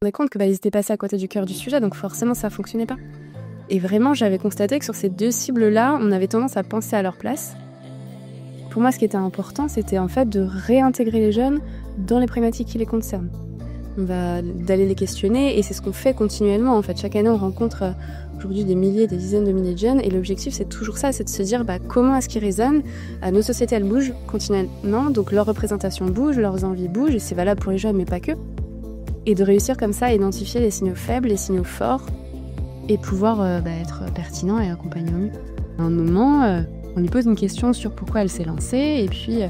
me rendais compte ils étaient passés à côté du cœur du sujet, donc forcément ça fonctionnait pas. Et vraiment, j'avais constaté que sur ces deux cibles-là, on avait tendance à penser à leur place. Pour moi, ce qui était important, c'était en fait de réintégrer les jeunes dans les problématiques qui les concernent. D'aller les questionner, et c'est ce qu'on fait continuellement. En fait, chaque année, on rencontre aujourd'hui des milliers, des dizaines de milliers de jeunes, et l'objectif, c'est toujours ça, c'est de se dire comment est-ce qu'ils résonnent. Nos sociétés, elles bougent continuellement, donc leur représentation bouge, leurs envies bougent, et c'est valable pour les jeunes, mais pas que. Et de réussir comme ça à identifier les signaux faibles, les signaux forts, et pouvoir être pertinent et accompagner au mieux. À un moment, on lui pose une question sur pourquoi elle s'est lancée, et puis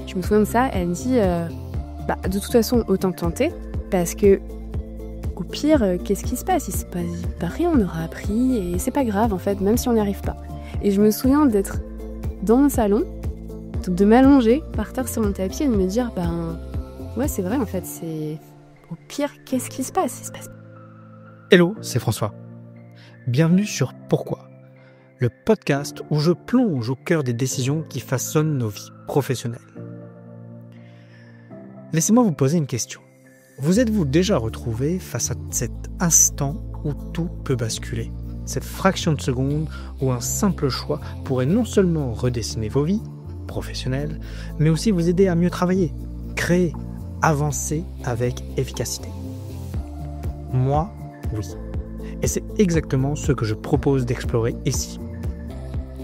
je me souviens de ça, elle me dit de toute façon, autant tenter, parce que au pire, qu'est-ce qui se passe ? Il se passe pas rien, on aura appris, et c'est pas grave en fait, même si on n'y arrive pas. Et je me souviens d'être dans mon salon, de m'allonger par terre sur mon tapis et de me dire ouais, c'est vrai en fait, c'est au pire, qu'est-ce qui se passe ? Il se passe. Hello, c'est François. Bienvenue sur Pourquoi, le podcast où je plonge au cœur des décisions qui façonnent nos vies professionnelles. Laissez-moi vous poser une question. Vous êtes-vous déjà retrouvé face à cet instant où tout peut basculer ? Cette fraction de seconde où un simple choix pourrait non seulement redessiner vos vies professionnelles, mais aussi vous aider à mieux travailler, créer, avancer avec efficacité. Moi, oui. Et c'est exactement ce que je propose d'explorer ici.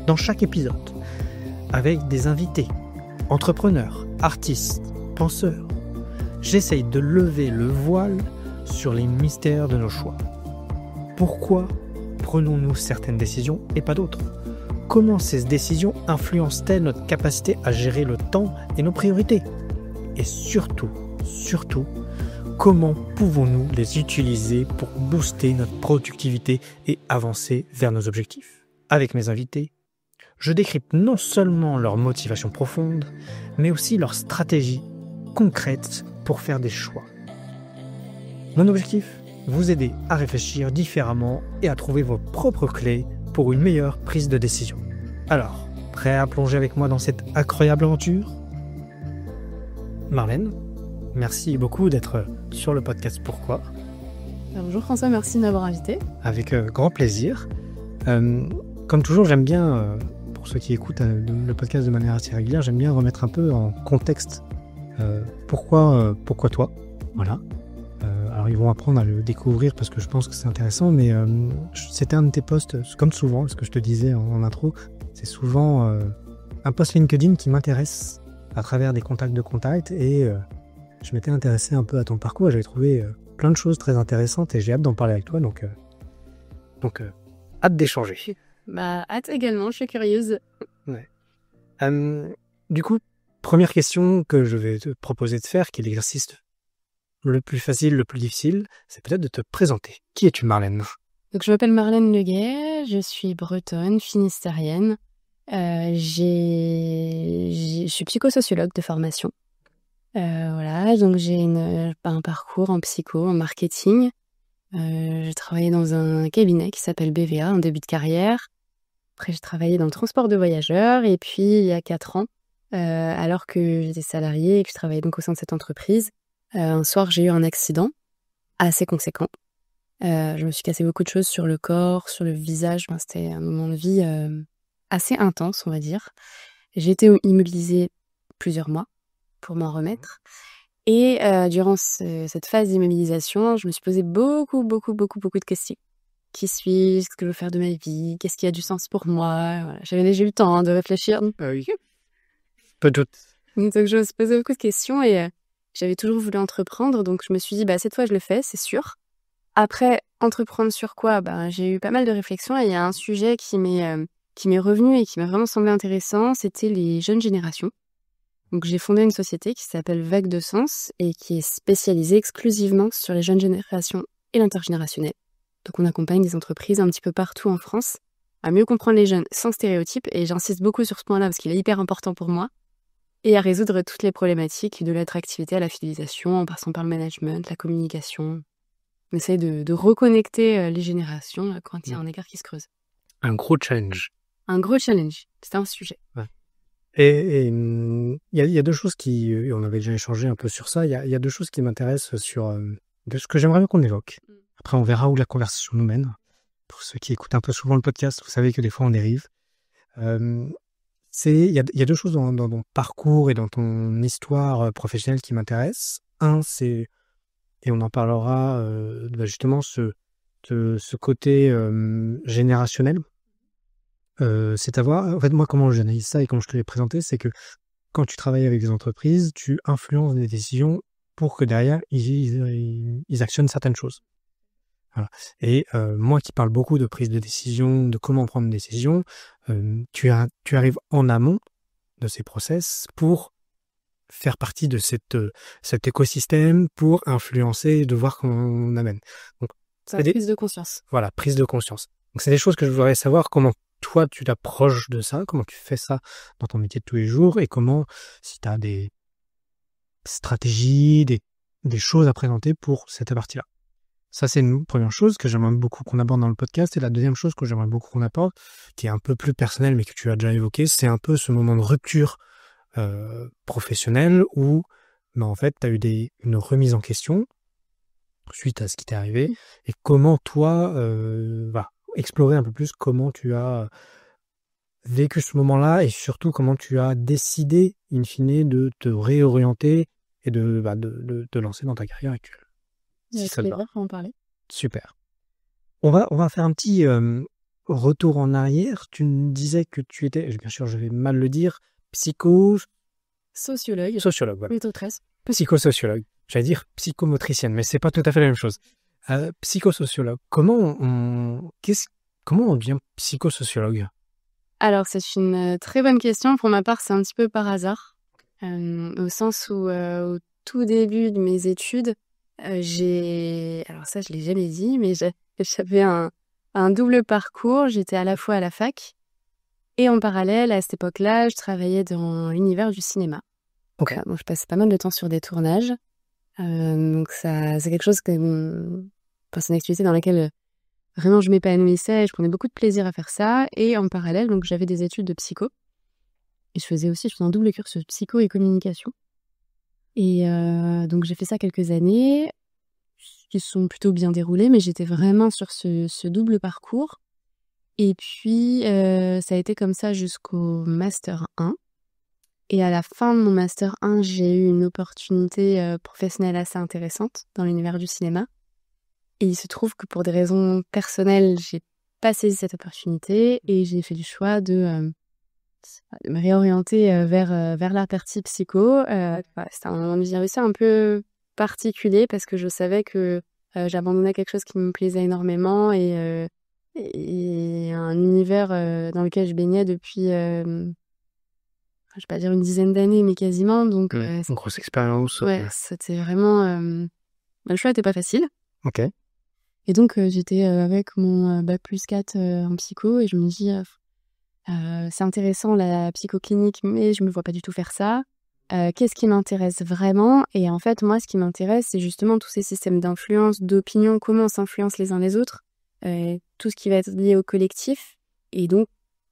Dans chaque épisode, avec des invités, entrepreneurs, artistes, penseurs, j'essaye de lever le voile sur les mystères de nos choix. Pourquoi prenons-nous certaines décisions et pas d'autres ? Comment ces décisions influencent-elles notre capacité à gérer le temps et nos priorités ? Et surtout, comment pouvons-nous les utiliser pour booster notre productivité et avancer vers nos objectifs ? Avec mes invités, je décrypte non seulement leur motivation profonde, mais aussi leur stratégie concrète pour faire des choix. Mon objectif ? Vous aider à réfléchir différemment et à trouver vos propres clés pour une meilleure prise de décision. Alors, prêt à plonger avec moi dans cette incroyable aventure ? Marlène, merci beaucoup d'être sur le podcast Pourquoi. Bonjour François, merci de m'avoir invité. Avec grand plaisir. Comme toujours, j'aime bien, pour ceux qui écoutent le podcast de manière assez régulière, j'aime bien remettre un peu en contexte pourquoi toi. Voilà. Alors ils vont apprendre à le découvrir parce que je pense que c'est intéressant, mais c'était un de tes posts, comme souvent, ce que je te disais en intro, c'est souvent un post LinkedIn qui m'intéresse à travers des contacts et je m'étais intéressé un peu à ton parcours, j'avais trouvé plein de choses très intéressantes et j'ai hâte d'en parler avec toi, donc hâte d'échanger. Hâte également, je suis curieuse. Ouais. Du coup, première question que je vais te proposer de faire, qui est l'exercice le plus facile, le plus difficile, c'est peut-être de te présenter. Qui es-tu, Marlène ? Donc, je m'appelle Marlène Leguet, je suis bretonne, finistérienne. Je suis psychosociologue de formation. Voilà, donc j'ai un parcours en psycho, en marketing. J'ai travaillé dans un cabinet qui s'appelle BVA en début de carrière. Après, j'ai travaillé dans le transport de voyageurs. Et puis, il y a 4 ans, alors que j'étais salariée et que je travaillais donc au sein de cette entreprise, un soir, j'ai eu un accident assez conséquent. Je me suis cassé beaucoup de choses sur le corps, sur le visage. C'était un moment de vie assez intense, on va dire. J'ai été immobilisée plusieurs mois pour m'en remettre. Et durant cette phase d'immobilisation, je me suis posé beaucoup de questions. Qui suis-je ? Ce que je veux faire de ma vie ? Qu'est-ce qui a du sens pour moi ? Voilà. J'avais déjà eu le temps de réfléchir. Oui. Peu de doute. Donc je me suis posé beaucoup de questions et j'avais toujours voulu entreprendre. Donc je me suis dit, cette fois je le fais, c'est sûr. Après, entreprendre sur quoi ? J'ai eu pas mal de réflexions et il y a un sujet qui m'est revenu et qui m'a vraiment semblé intéressant, c'était les jeunes générations. Donc j'ai fondé une société qui s'appelle Vague de Sens et qui est spécialisée exclusivement sur les jeunes générations et l'intergénérationnel. Donc on accompagne des entreprises un petit peu partout en France à mieux comprendre les jeunes sans stéréotypes, et j'insiste beaucoup sur ce point-là parce qu'il est hyper important pour moi, et à résoudre toutes les problématiques de l'attractivité à la fidélisation en passant par le management, la communication. On essaye de reconnecter les générations quand il y a un écart qui se creuse. Un gros challenge. Un gros challenge, c'était un sujet. Ouais. Et il y a deux choses on avait déjà échangé un peu sur ça, il y a deux choses qui m'intéressent sur de ce que j'aimerais bien qu'on évoque. Après, on verra où la conversation nous mène. Pour ceux qui écoutent un peu souvent le podcast, vous savez que des fois, on dérive. Il y a deux choses dans ton parcours et dans ton histoire professionnelle qui m'intéressent. Un, c'est, et on en parlera, justement, ce côté générationnel. C'est à voir. En fait, moi, comment j'analyse ça et comment je te l'ai présenté, c'est que quand tu travailles avec des entreprises, tu influences des décisions pour que derrière, ils actionnent certaines choses. Voilà. Et moi qui parle beaucoup de prise de décision, de comment prendre une décision, tu arrives en amont de ces process pour faire partie de cet écosystème, pour influencer, de voir comment on amène. Donc, C'est une prise de conscience. Voilà, prise de conscience. Donc c'est des choses que je voudrais savoir, comment toi tu t'approches de ça, comment tu fais ça dans ton métier de tous les jours, et comment, si tu as des stratégies, des choses à présenter pour cette partie-là. Ça, c'est une première chose que j'aimerais beaucoup qu'on aborde dans le podcast. Et la deuxième chose que j'aimerais beaucoup qu'on aborde, qui est un peu plus personnelle, mais que tu as déjà évoqué, c'est un peu ce moment de rupture professionnelle où, en fait, tu as eu une remise en question suite à ce qui t'est arrivé. Et comment toi, explorer un peu plus comment tu as vécu ce moment-là et surtout comment tu as décidé, in fine, de te réorienter et de te lancer dans ta carrière actuelle. Si ça te va, on en parler. Super. On va faire un petit retour en arrière. Tu me disais que tu étais, bien sûr, je vais mal le dire, sociologue, voilà. Plutôt 13. Psychosociologue. J'allais dire psychomotricienne, mais c'est pas tout à fait la même chose. Psychosociologue. Comment on devient psychosociologue? Alors, c'est une très bonne question. Pour ma part, c'est un petit peu par hasard. Au sens où, au tout début de mes études, alors ça, je l'ai jamais dit, mais j'avais un double parcours. J'étais à la fois à la fac et en parallèle, à cette époque-là, je travaillais dans l'univers du cinéma. Okay. Donc, je passais pas mal de temps sur des tournages. Donc ça, c'est quelque chose c'est une activité dans laquelle vraiment je m'épanouissais et je prenais beaucoup de plaisir à faire ça. Et en parallèle, donc j'avais des études de psycho. Et je faisais un double cursus psycho et communication. Et donc j'ai fait ça quelques années, qui se sont plutôt bien déroulées, mais j'étais vraiment sur ce double parcours. Et puis ça a été comme ça jusqu'au Master 1. Et à la fin de mon Master 1, j'ai eu une opportunité professionnelle assez intéressante dans l'univers du cinéma. Et il se trouve que pour des raisons personnelles, j'ai pas saisi cette opportunité et j'ai fait du choix de me réorienter vers la partie psycho. C'était un moment de vie aussi un peu particulier parce que je savais que j'abandonnais quelque chose qui me plaisait énormément et un univers dans lequel je baignais depuis... je vais pas dire une dizaine d'années, mais quasiment. Donc, une grosse expérience. Ouais, c'était vraiment... le choix n'était pas facile. Ok. Et donc, j'étais avec mon bac plus 4 en psycho et je me dis, c'est intéressant la psychoclinique, mais je me vois pas du tout faire ça. Qu'est-ce qui m'intéresse vraiment? Et en fait, moi, ce qui m'intéresse, c'est justement tous ces systèmes d'influence, d'opinion, comment on s'influence les uns les autres, tout ce qui va être lié au collectif. Et donc,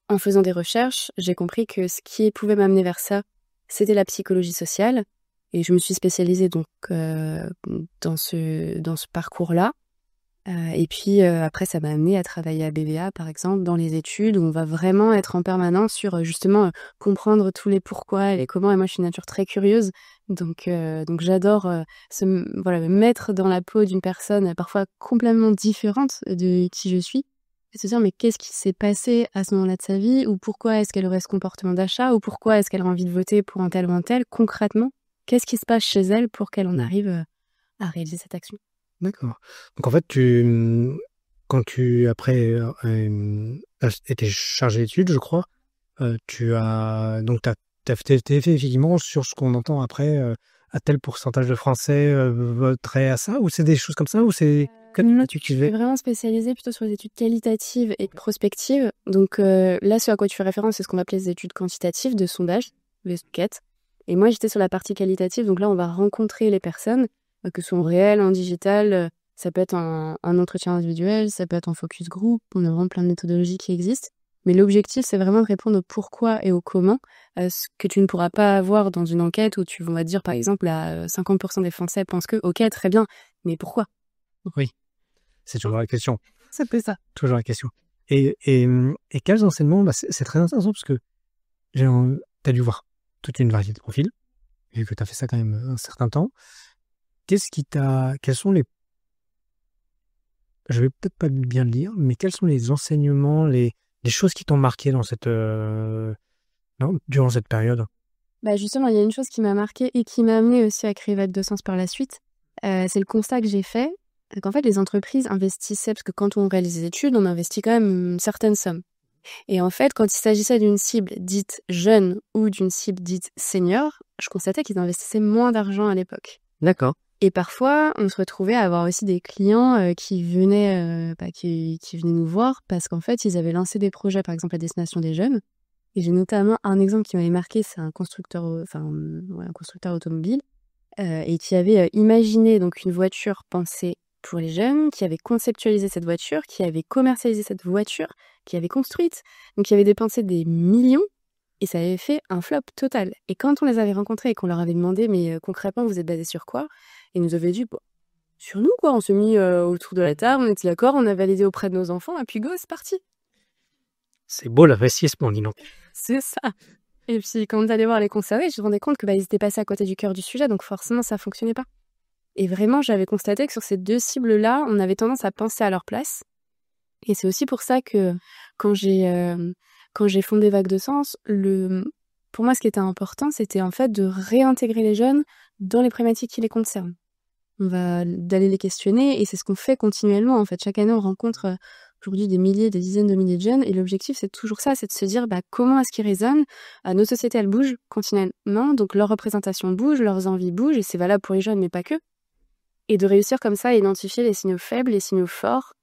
en faisant des recherches, j'ai compris que ce qui pouvait m'amener vers ça, c'était la psychologie sociale. Et je me suis spécialisée donc dans ce parcours-là. Et puis après, ça m'a amenée à travailler à BVA, par exemple, dans les études, où on va vraiment être en permanence sur justement comprendre tous les pourquoi et les comment. Et moi, je suis une nature très curieuse, donc j'adore me mettre dans la peau d'une personne parfois complètement différente de qui je suis. Et se dire, mais qu'est-ce qui s'est passé à ce moment-là de sa vie, ou pourquoi est-ce qu'elle aurait ce comportement d'achat, ou pourquoi est-ce qu'elle a envie de voter pour un tel ou un tel, concrètement, qu'est-ce qui se passe chez elle pour qu'elle en arrive à réaliser cette action. D'accord. Donc en fait, quand tu après été chargé d'études, je crois, tu as fait effectivement sur ce qu'on entend après, à tel pourcentage de Français voteraient à ça, ou c'est des choses comme ça, ou c'est je suis vraiment spécialisée plutôt sur les études qualitatives et prospectives. Donc là, ce à quoi tu fais référence, c'est ce qu'on va appeler les études quantitatives de sondage, les enquêtes. Et moi, j'étais sur la partie qualitative. Donc là, on va rencontrer les personnes, que ce soit en réel, en digital. Ça peut être un entretien individuel, ça peut être en focus group. On a vraiment plein de méthodologies qui existent. Mais l'objectif, c'est vraiment de répondre au pourquoi et au comment, ce que tu ne pourras pas avoir dans une enquête où tu vas dire, par exemple, 50% des Français pensent que, ok, très bien, Mais pourquoi? Oui, c'est toujours la question. C'est un peu ça. Toujours la question. Et quels enseignements, c'est très intéressant parce que tu as dû voir toute une variété de profils, vu que tu as fait ça quand même un certain temps. Quels sont je vais peut-être pas bien le dire, mais quels sont les enseignements, les choses qui t'ont marqué durant cette période? Bah justement, il y a une chose qui m'a marquée et qui m'a amenée aussi à créer Vague de Sens par la suite. C'est le constat que j'ai fait, qu'en fait, les entreprises investissaient, parce que quand on réalise des études, on investit quand même une certaine somme. Et en fait, quand il s'agissait d'une cible dite jeune ou d'une cible dite senior, je constatais qu'ils investissaient moins d'argent à l'époque. D'accord. Et parfois, on se retrouvait à avoir aussi des clients qui venaient nous voir parce qu'en fait, ils avaient lancé des projets, par exemple, à destination des jeunes. Et j'ai notamment un exemple qui m'avait marqué, c'est un constructeur automobile et qui avait imaginé donc une voiture pensée pour les jeunes, qui avait conceptualisé cette voiture, qui avait commercialisé cette voiture, qui avait construite, donc qui avait dépensé des millions, et ça avait fait un flop total. Et quand on les avait rencontrés et qu'on leur avait demandé, mais concrètement, vous êtes basé sur quoi? Ils nous avaient dit, bon, sur nous, quoi. On s'est mis autour de la table, on était d'accord, on a validé auprès de nos enfants, et puis go, c'est parti. C'est beau l'investissement, dis donc. C'est ça. Et puis, quand on allait voir les conservés, je me rendais compte que ils étaient passés à côté du cœur du sujet, donc forcément, ça fonctionnait pas. Et vraiment, j'avais constaté que sur ces deux cibles-là, on avait tendance à penser à leur place. Et c'est aussi pour ça que quand j'ai fondé Vague de Sens, pour moi, ce qui était important, c'était en fait de réintégrer les jeunes dans les problématiques qui les concernent. D'aller les questionner, et c'est ce qu'on fait continuellement. En fait, chaque année, on rencontre aujourd'hui des milliers, des dizaines de milliers de jeunes, et l'objectif, c'est toujours ça, c'est de se dire comment est-ce qu'ils résonnent. Nos sociétés, elles bougent continuellement, donc leur représentation bouge, leurs envies bougent, et c'est valable pour les jeunes, mais pas que. Et de réussir comme ça à identifier les signaux faibles, les signaux forts,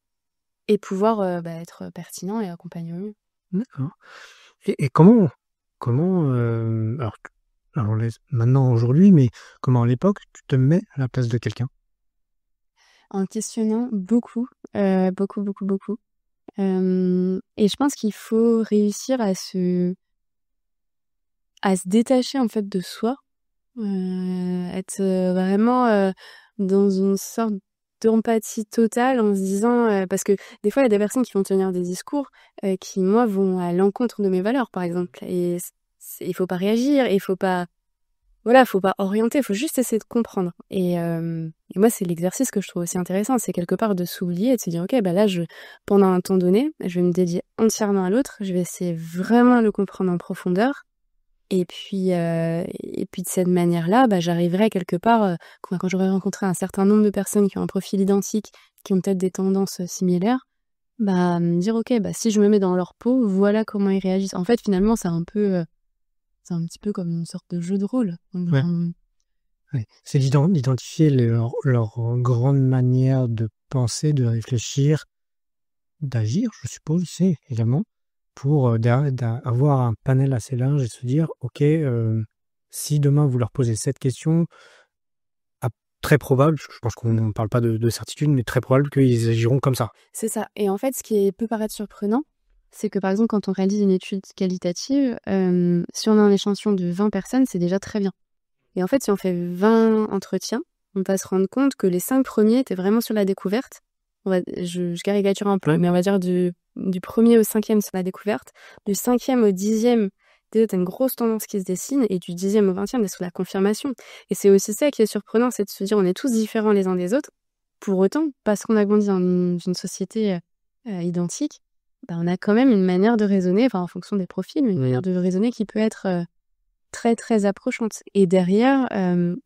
et pouvoir être pertinent et accompagner au mieux. D'accord. Et comment, alors maintenant aujourd'hui, mais comment à l'époque tu te mets à la place de quelqu'un? En questionnant beaucoup, beaucoup, beaucoup, beaucoup. Et je pense qu'il faut réussir à se détacher en fait de soi, être vraiment dans une sorte d'empathie totale en se disant parce que des fois il y a des personnes qui vont tenir des discours qui moi vont à l'encontre de mes valeurs par exemple, et il faut pas réagir, il faut pas orienter, il faut juste essayer de comprendre. Et moi, c'est l'exercice que je trouve aussi intéressant, c'est quelque part de s'oublier et de se dire, ok, là, pendant un temps donné, je vais me dédier entièrement à l'autre, je vais essayer vraiment de le comprendre en profondeur. Et puis de cette manière-là, j'arriverai quelque part, quand j'aurai rencontré un certain nombre de personnes qui ont un profil identique, qui ont peut-être des tendances similaires, me dire, ok, si je me mets dans leur peau, voilà comment ils réagissent. En fait, finalement, c'est un petit peu comme une sorte de jeu de rôle. Ouais. Ouais. C'est d'identifier leur grande manière de penser, de réfléchir, d'agir, je suppose, c'est également, pour avoir un panel assez large et se dire, ok, si demain vous leur posez cette question, très probable, je pense qu'on ne parle pas de certitude, mais très probable qu'ils agiront comme ça. C'est ça. Et en fait, ce qui peut paraître surprenant, c'est que par exemple, quand on réalise une étude qualitative, si on a un échantillon de 20 personnes, c'est déjà très bien. Et en fait, si on fait 20 entretiens, on va se rendre compte que les 5 premiers étaient vraiment sur la découverte. Je caricature un peu, mais on va dire du premier au 5e sur la découverte, du 5e au 10e, déjà, t'as une grosse tendance qui se dessine, et du 10e au 20e, t'es sur la confirmation. Et c'est aussi ça qui est surprenant, c'est de se dire on est tous différents les uns des autres. Pour autant, parce qu'on a grandi dans une société identique, on a quand même une manière de raisonner, en fonction des profils, une manière de raisonner qui peut être très, très approchante. Et derrière,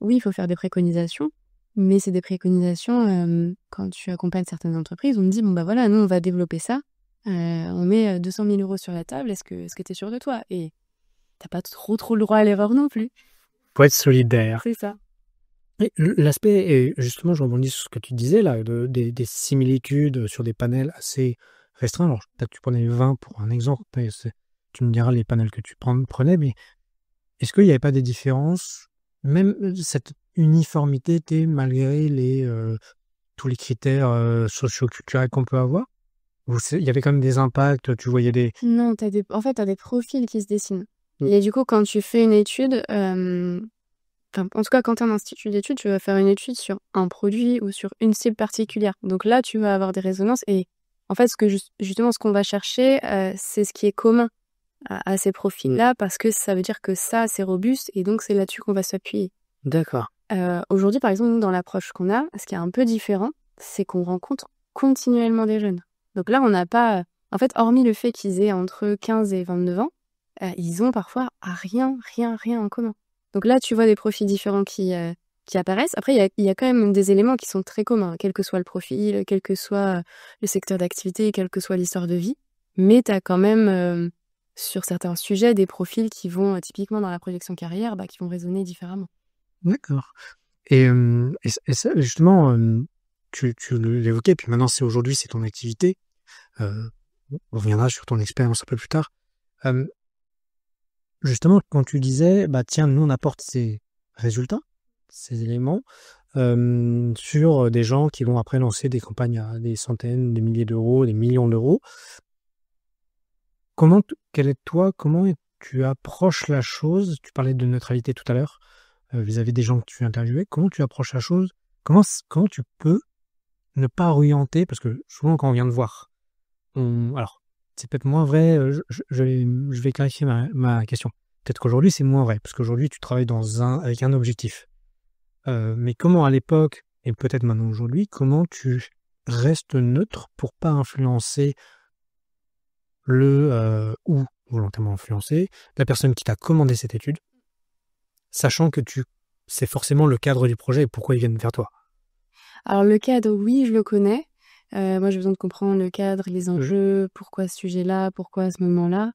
oui, il faut faire des préconisations, mais c'est des préconisations, quand tu accompagnes certaines entreprises, on te dit, nous, on va développer ça, on met 200 000 € sur la table, est-ce que t'es sûr de toi? Et t'as pas trop le droit à l'erreur non plus. Faut être solidaire. C'est ça. Et l'aspect, et justement, je rebondis sur ce que tu disais là, des similitudes sur des panels assez restreints. Alors, peut-être que tu prenais 20 pour un exemple, tu me diras les panels que tu prenais, mais est-ce qu'il n'y avait pas des différences, même cette uniformité était malgré tous les critères socio-culturels qu'on peut avoir? Ou il y avait quand même des impacts, tu voyais des... Non, en fait, t'as des profils qui se dessinent. Et du coup, quand tu fais une étude, enfin, en tout cas, quand tu es en institut d'études, tu vas faire une étude sur un produit ou sur une cible particulière. Donc là, tu vas avoir des résonances et en fait, justement, ce qu'on va chercher, c'est ce qui est commun à ces profils-là parce que ça veut dire que ça, c'est robuste et donc c'est là-dessus qu'on va s'appuyer. D'accord. Aujourd'hui, par exemple, nous, dans l'approche qu'on a, ce qui est un peu différent, c'est qu'on rencontre continuellement des jeunes. Donc là, on n'a pas... En fait, hormis le fait qu'ils aient entre 15 et 29 ans, ils ont parfois rien en commun. Donc là, tu vois des profils différents qui apparaissent. Après, il y a quand même des éléments qui sont très communs, quel que soit le profil, quel que soit le secteur d'activité, quelle que soit l'histoire de vie. Mais tu as quand même, sur certains sujets, des profils qui vont, typiquement dans la projection carrière, qui vont résonner différemment. D'accord. Et ça, justement, tu l'évoquais, puis maintenant, aujourd'hui, c'est ton activité. On reviendra sur ton expérience un peu plus tard. Justement, quand tu disais, tiens, nous, on apporte ces résultats, ces éléments, sur des gens qui vont après lancer des campagnes à des centaines, des milliers d'euros, des millions d'euros. Comment tu approches la chose? Tu parlais de neutralité tout à l'heure, vis-à-vis des gens que tu interviewais. Comment tu approches la chose? Comment tu peux ne pas orienter? Parce que souvent, quand on vient de voir, alors, c'est peut-être moins vrai, je vais clarifier ma question. Peut-être qu'aujourd'hui, c'est moins vrai, parce qu'aujourd'hui, tu travailles avec un objectif. Mais comment à l'époque, et peut-être maintenant aujourd'hui, comment tu restes neutre pour pas influencer ou volontairement influencer la personne qui t'a commandé cette étude, sachant que c'est forcément le cadre du projet et pourquoi ils viennent vers toi? Alors le cadre, oui, je le connais. Moi, j'ai besoin de comprendre le cadre, les enjeux, pourquoi ce sujet-là, pourquoi à ce moment-là.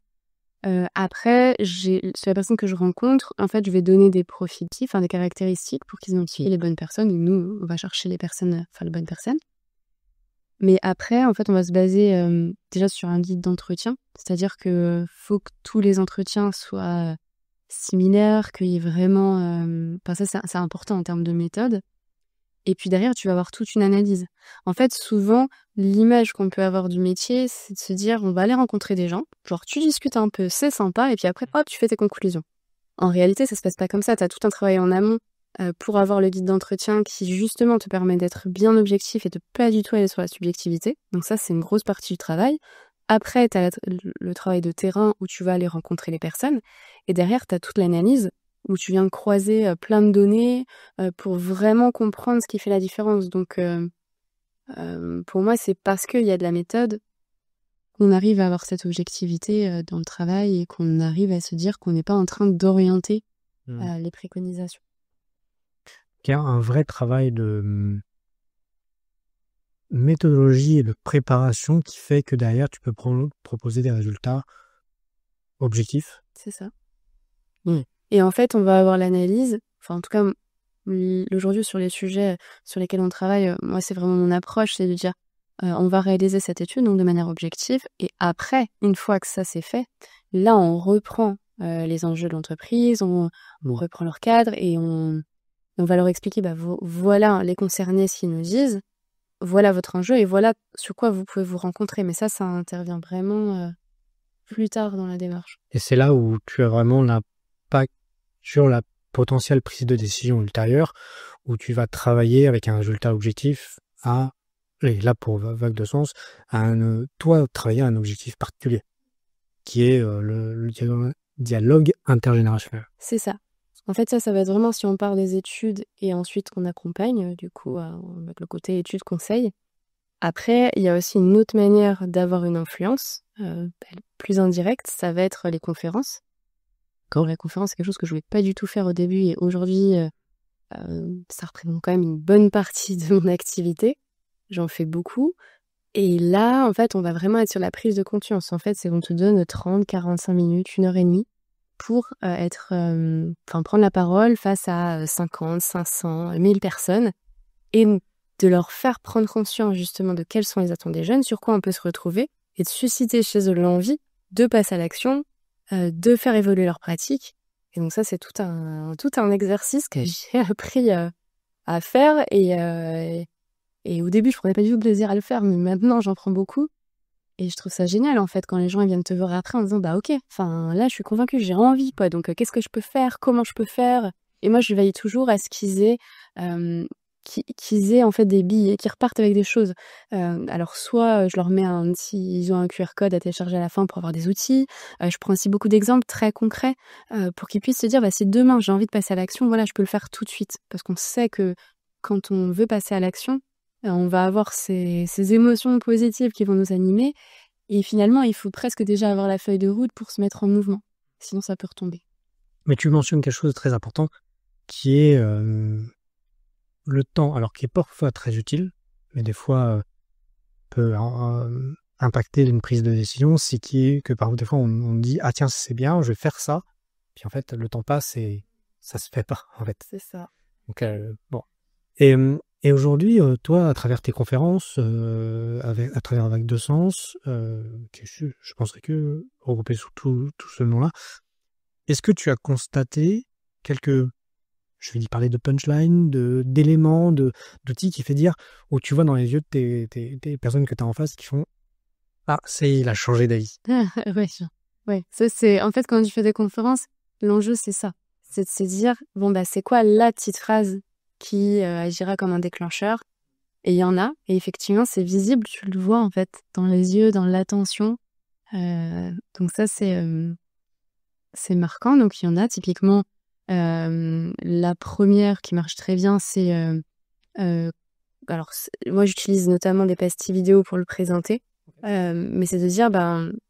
Après, sur la personne que je rencontre, en fait, je vais donner des profils, des caractéristiques pour qu'ils identifient les bonnes personnes. Et nous, on va chercher les bonnes personnes. Mais après, en fait, on va se baser déjà sur un guide d'entretien. C'est-à-dire que faut que tous les entretiens soient similaires, qu'il y ait vraiment... ça, c'est important en termes de méthode. Et puis derrière, tu vas avoir toute une analyse. En fait, souvent, l'image qu'on peut avoir du métier, c'est de se dire, on va aller rencontrer des gens, genre tu discutes un peu, c'est sympa, et puis après, hop, tu fais tes conclusions. En réalité, ça se passe pas comme ça. Tu as tout un travail en amont pour avoir le guide d'entretien qui, justement, te permet d'être bien objectif et de pas du tout aller sur la subjectivité. Donc ça, c'est une grosse partie du travail. Après, tu as le travail de terrain où tu vas aller rencontrer les personnes. Et derrière, tu as toute l'analyse où tu viens croiser plein de données pour vraiment comprendre ce qui fait la différence. Donc, pour moi, c'est parce qu'il y a de la méthode qu'on arrive à avoir cette objectivité dans le travail et qu'on arrive à se dire qu'on n'est pas en train d'orienter les préconisations. Il y a un vrai travail de méthodologie et de préparation qui fait que derrière, tu peux proposer des résultats objectifs. C'est ça. Oui. Et en fait, on va avoir l'analyse, en tout cas, aujourd'hui, sur les sujets sur lesquels on travaille, moi, c'est vraiment mon approche, c'est de dire, on va réaliser cette étude donc de manière objective, et après, une fois que ça c'est fait, là, on reprend les enjeux de l'entreprise, on reprend leur cadre, et on va leur expliquer, voilà les concernés, ce qu'ils nous disent, voilà votre enjeu, et voilà sur quoi vous pouvez vous rencontrer. Mais ça intervient vraiment plus tard dans la démarche. Et c'est là où tu as vraiment l'impact sur la potentielle prise de décision ultérieure, où tu vas travailler avec un résultat objectif et là pour vague de sens, toi travailler à un objectif particulier, qui est le dialogue intergénérationnel. C'est ça. En fait, ça va être vraiment si on part des études et ensuite qu'on accompagne, du coup, avec le côté études-conseil. Après, il y a aussi une autre manière d'avoir une influence, plus indirecte, ça va être les conférences. La conférence, c'est quelque chose que je ne voulais pas du tout faire au début, et aujourd'hui, ça représente quand même une bonne partie de mon activité. J'en fais beaucoup. Et là, en fait, on va vraiment être sur la prise de conscience. En fait, c'est qu'on te donne 30, 45 minutes, 1h30 pour prendre la parole face à 50, 500, 1000 personnes et de leur faire prendre conscience justement de quelles sont les attentes des jeunes, sur quoi on peut se retrouver, et de susciter chez eux l'envie de passer à l'action, de faire évoluer leurs pratiques. Et donc ça, c'est tout un exercice que j'ai appris à faire, et au début, je prenais pas du tout plaisir à le faire, mais maintenant, j'en prends beaucoup. Et je trouve ça génial, en fait, quand les gens viennent te voir après en disant, ok, là, je suis convaincue, j'ai envie, quoi. Donc, qu'est-ce que je peux faire? Comment je peux faire? Et moi, je veille toujours à ce qu'ils aient en fait des billets, qu'ils repartent avec des choses. Alors soit je leur mets ils ont un QR code à télécharger à la fin pour avoir des outils. Je prends aussi beaucoup d'exemples très concrets pour qu'ils puissent se dire si demain j'ai envie de passer à l'action, voilà, je peux le faire tout de suite. Parce qu'on sait que quand on veut passer à l'action, on va avoir ces émotions positives qui vont nous animer. Et finalement, il faut presque déjà avoir la feuille de route pour se mettre en mouvement. Sinon, ça peut retomber. Mais tu mentionnes quelque chose de très important qui est le temps, alors qui est parfois très utile, mais des fois peut impacter une prise de décision, c'est que parfois des fois on dit ah tiens c'est bien, je vais faire ça, puis en fait le temps passe et ça se fait pas en fait. C'est ça. Donc bon. Et aujourd'hui, toi, à travers tes conférences, à travers Vague de Sens, je penserais que regroupé sous tout ce nom-là, est-ce que tu as constaté quelques, je vais y parler de punchline, d'éléments, d'outils qui fait dire, où tu vois dans les yeux de tes personnes que tu as en face qui font ah, il a changé d'avis. Ouais. Ça, c'est en fait quand tu fais des conférences, l'enjeu c'est ça, c'est de se dire c'est quoi la petite phrase qui agira comme un déclencheur. Et il y en a, et effectivement c'est visible, tu le vois en fait dans les yeux, dans l'attention. Donc ça c'est marquant. Donc il y en a typiquement la première qui marche très bien, c'est alors moi j'utilise notamment des pastilles vidéo pour le présenter. Mais c'est de dire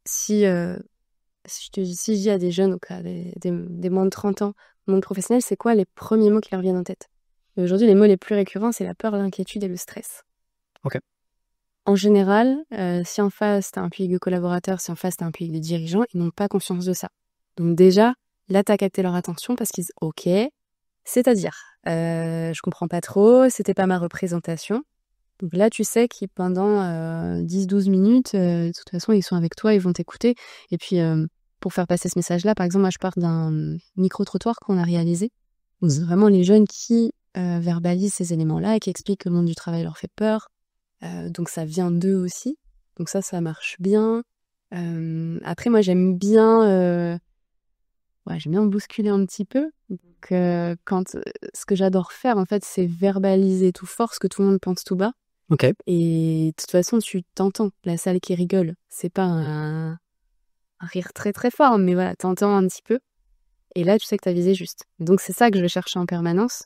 si je dis à des jeunes, donc à des moins de 30 ans, monde professionnel, c'est quoi les premiers mots qui leur viennent en tête? Et aujourd'hui, les mots les plus récurrents, c'est la peur, l'inquiétude et le stress. Ok. En général, si en face, tu as un public de collaborateurs, si en face, tu as un public de dirigeants, ils n'ont pas conscience de ça. Donc déjà, là, tu as capté leur attention parce qu'ils disent « Ok, c'est-à-dire, je comprends pas trop, c'était pas ma représentation. » Donc là, tu sais qu'ils pendant 10-12 minutes, de toute façon, ils sont avec toi, ils vont t'écouter. Et puis, pour faire passer ce message-là, par exemple, moi, je pars d'un micro-trottoir qu'on a réalisé. Donc, c'est vraiment les jeunes qui verbalisent ces éléments-là et qui expliquent que le monde du travail leur fait peur. Donc, ça vient d'eux aussi. Donc ça marche bien. Après, moi, j'aime bien bousculer un petit peu. Donc, ce que j'adore faire, en fait, c'est verbaliser tout fort ce que tout le monde pense tout bas. Ok. Et de toute façon, tu t'entends la salle qui rigole. C'est pas un rire très très fort, mais voilà, t'entends un petit peu. Et là, tu sais que t'as visé juste. Donc c'est ça que je vais chercher en permanence.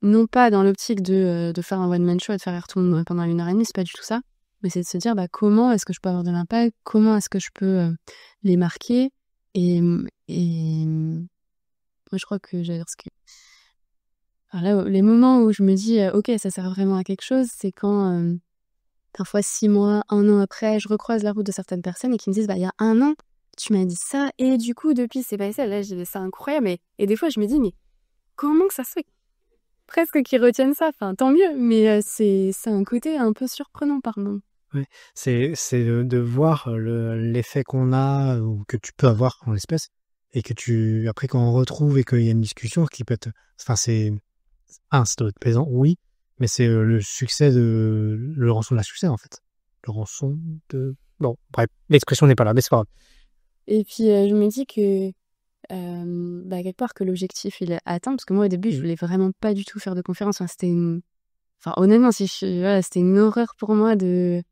Non pas dans l'optique de faire un one-man show et de faire rire tout le monde pendant 1h30, c'est pas du tout ça. Mais c'est de se dire comment est-ce que je peux avoir de l'impact, comment est-ce que je peux les marquer. Et moi, je crois que j'allais dire ce que... Alors là, les moments où je me dis ok, ça sert vraiment à quelque chose, c'est quand parfois 6 mois, 1 an après, je recroise la route de certaines personnes et qui me disent il y a 1 an, tu m'as dit ça et du coup depuis c'est passé. Là, j'ai c'est incroyable. Et des fois je me dis mais comment que ça se fait presque qu'ils retiennent ça. Enfin tant mieux, mais c'est un côté un peu surprenant par moment. Ouais, c'est de voir l'effet qu'on a ou que tu peux avoir en l'espèce et que après quand on retrouve et qu'il y a une discussion qui peut être, enfin ça doit être plaisant, oui, mais c'est le succès le rançon de la succès en fait, le rançon de, bon bref, l'expression n'est pas là, mais c'est pas grave. Et puis je me dis que quelque part que l'objectif il est atteint, parce que moi au début je voulais vraiment pas du tout faire de conférence. Honnêtement c'était une horreur pour moi de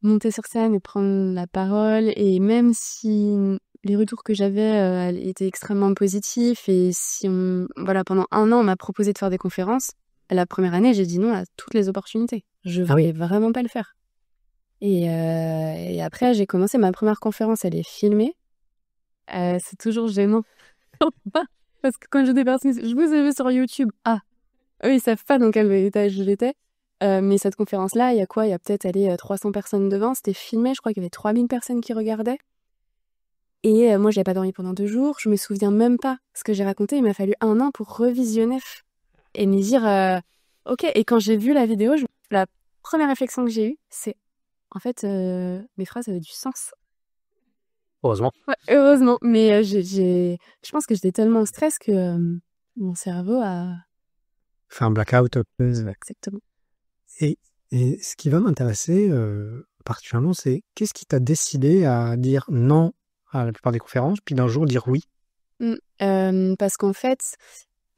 monter sur scène et prendre la parole. Et même si les retours que j'avais étaient extrêmement positifs, et si pendant 1 an on m'a proposé de faire des conférences, la première année j'ai dit non à toutes les opportunités. Je voulais vraiment pas le faire. Et après j'ai commencé ma première conférence, elle est filmée. C'est toujours gênant. Parce que quand j'ai des personnes, je vous ai vu sur YouTube. Ah, eux ils savent pas dans quel étage j'étais. Mais cette conférence-là, il y a quoi? Il y a peut-être 300 personnes devant. C'était filmé, je crois qu'il y avait 3000 personnes qui regardaient. Et moi, j'avais pas dormi pendant 2 jours. Je me souviens même pas ce que j'ai raconté. Il m'a fallu 1 an pour revisionner et me dire ok. Et quand j'ai vu la vidéo, la première réflexion que j'ai eue, c'est en fait mes phrases avaient du sens. Heureusement. Ouais, heureusement. Mais je pense que j'étais tellement en stress que mon cerveau a fait un blackout. Exactement. Et ce qui va m'intéresser particulièrement, c'est qu'est-ce qui t'a décidé à dire non à la plupart des conférences, puis d'un jour dire oui? Parce qu'en fait,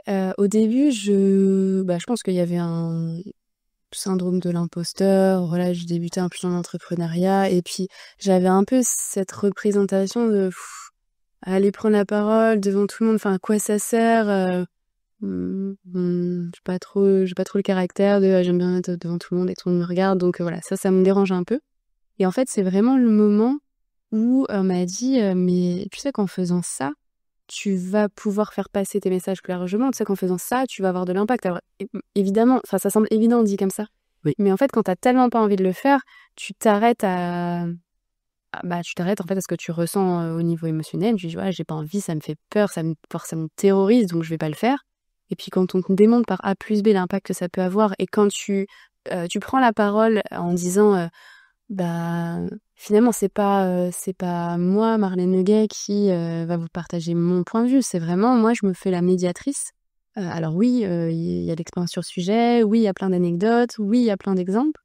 Au début, je pense qu'il y avait un syndrome de l'imposteur. Voilà, je débutais un peu dans l'entrepreneuriat et puis j'avais un peu cette représentation de aller prendre la parole devant tout le monde. Enfin, à quoi ça sert j'ai pas trop le caractère de j'aime bien être devant tout le monde et tout le monde me regarde. Donc voilà, ça me dérange un peu. Et en fait, c'est vraiment le moment où on m'a dit mais tu sais qu'en faisant ça, tu vas pouvoir faire passer tes messages plus largement. Tu sais qu'en faisant ça, tu vas avoir de l'impact. Alors, évidemment, enfin, ça semble évident dit comme ça. Oui. Mais en fait, quand t'as tellement pas envie de le faire, tu t'arrêtes tu t'arrêtes en fait à ce que tu ressens au niveau émotionnel. Tu dis, ouais, j'ai pas envie, ça me fait peur, ça me terrorise, donc je vais pas le faire. Et puis quand on te démontre par A plus B l'impact que ça peut avoir, et quand tu prends la parole en disant finalement c'est pas moi Marlène Leguet qui va vous partager mon point de vue, c'est vraiment moi je me fais la médiatrice. Alors oui, il y a de l'expérience sur le sujet, oui il y a plein d'anecdotes, oui il y a plein d'exemples,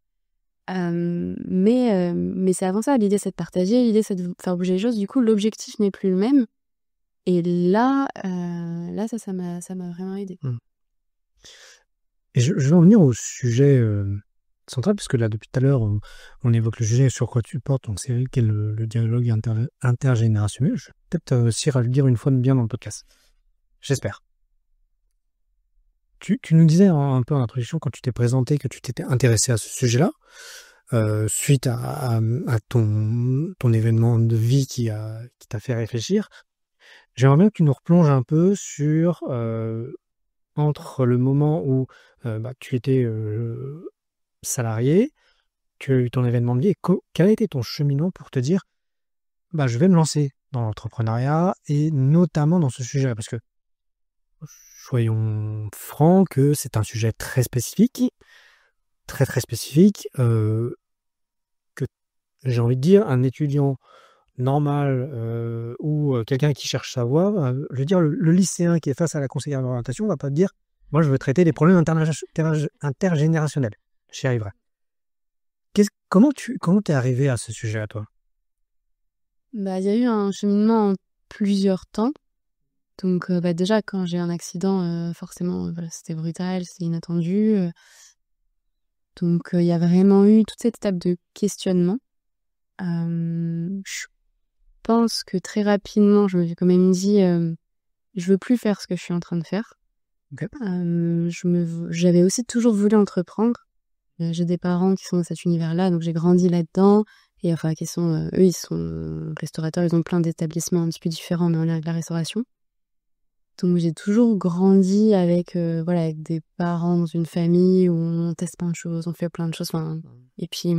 mais c'est avant ça, l'idée c'est de partager, l'idée c'est de faire bouger les choses. Du coup l'objectif n'est plus le même, et là ça m'a vraiment aidé. Et je vais en venir au sujet central, parce que là, depuis tout à l'heure, on évoque le sujet sur quoi tu portes, donc c'est quel est le dialogue intergénérationnel. Je vais peut-être aussi le dire une fois de bien dans le podcast. J'espère. Tu nous disais un peu en introduction, quand tu t'es présenté, que tu t'étais intéressé à ce sujet-là, suite à ton événement de vie qui t'a fait réfléchir. J'aimerais bien que tu nous replonges un peu sur entre le moment où tu étais salarié, tu as eu ton événement de vie, et quel a été ton cheminement pour te dire je vais me lancer dans l'entrepreneuriat, et notamment dans ce sujet-là, parce que soyons francs que c'est un sujet très spécifique, très très spécifique, que j'ai envie de dire, un étudiant normal ou quelqu'un qui cherche sa voie, je veux dire, le lycéen qui est face à la conseillère d'orientation va pas te dire « Moi, je veux traiter des problèmes intergénérationnels. » J'y arriverai. Comment t'es arrivé à ce sujet à toi ? Il y a eu un cheminement en plusieurs temps. Donc déjà, quand j'ai eu un accident, forcément, c'était brutal, c'était inattendu. Donc il y a vraiment eu toute cette étape de questionnement. Je pense que très rapidement, je me suis quand même dit je veux plus faire ce que je suis en train de faire. Okay. J'avais aussi toujours voulu entreprendre. J'ai des parents qui sont dans cet univers-là, donc j'ai grandi là-dedans. Et enfin, eux, ils sont restaurateurs, ils ont plein d'établissements un petit peu différents, mais en lien avec la restauration. Donc j'ai toujours grandi avec des parents dans une famille où on teste plein de choses, on fait plein de choses. Et puis,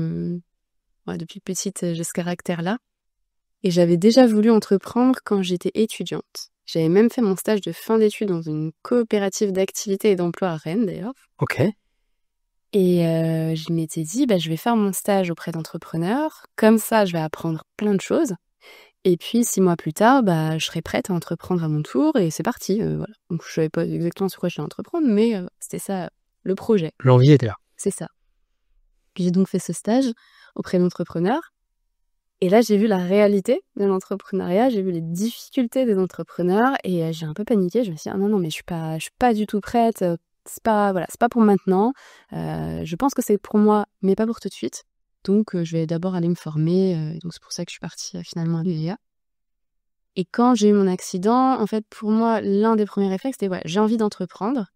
depuis petite, j'ai ce caractère-là. Et j'avais déjà voulu entreprendre quand j'étais étudiante. J'avais même fait mon stage de fin d'études dans une coopérative d'activité et d'emploi à Rennes, d'ailleurs. Ok. Et je m'étais dit, je vais faire mon stage auprès d'entrepreneurs. Comme ça, je vais apprendre plein de choses. Et puis, 6 mois plus tard, je serai prête à entreprendre à mon tour, et c'est parti. Voilà. Donc, je savais pas exactement sur quoi je vais entreprendre, mais c'était ça, le projet. L'envie était là. C'est ça. J'ai donc fait ce stage auprès d'entrepreneurs. Et là, j'ai vu la réalité de l'entrepreneuriat, j'ai vu les difficultés des entrepreneurs, et j'ai un peu paniqué. Je me suis dit, ah non, mais je suis pas du tout prête. C'est pas pour maintenant. Je pense que c'est pour moi, mais pas pour tout de suite. Donc, je vais d'abord aller me former. Donc, c'est pour ça que je suis partie finalement à l'UVA. Et quand j'ai eu mon accident, en fait, pour moi, l'un des premiers réflexes, c'était j'ai envie d'entreprendre.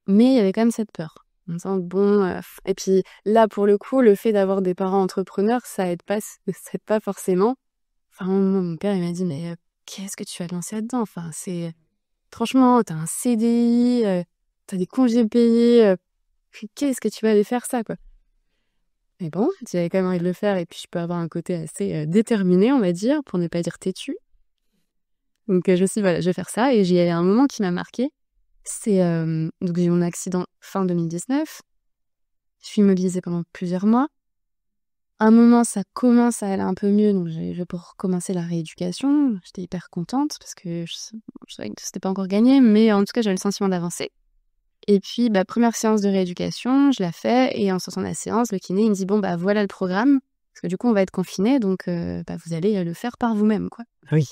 Mais il y avait quand même cette peur. En me disant, et puis là, pour le coup, le fait d'avoir des parents entrepreneurs, ça aide pas forcément. Enfin, mon père, il m'a dit, mais qu'est-ce que tu vas te lancer là-dedans ? Enfin, franchement, t'as un CDI, t'as des congés payés, qu'est-ce que tu vas aller faire ça, quoi ? Mais bon, j'avais quand même envie de le faire, et puis je peux avoir un côté assez déterminé, on va dire, pour ne pas dire têtu. Donc je me suis dit, je vais faire ça, et il y a un moment qui m'a marqué. C'est donc j'ai eu mon accident fin 2019. Je suis immobilisée pendant plusieurs mois. À un moment, ça commence à aller un peu mieux, donc je vais pour commencer la rééducation. J'étais hyper contente parce que je savais que c'était pas encore gagné, mais en tout cas, j'avais le sentiment d'avancer. Et puis, première séance de rééducation, je la fais, et en sortant de la séance, le kiné, il me dit, bon, voilà le programme, parce que du coup, on va être confinés, donc vous allez le faire par vous-même, quoi. Oui,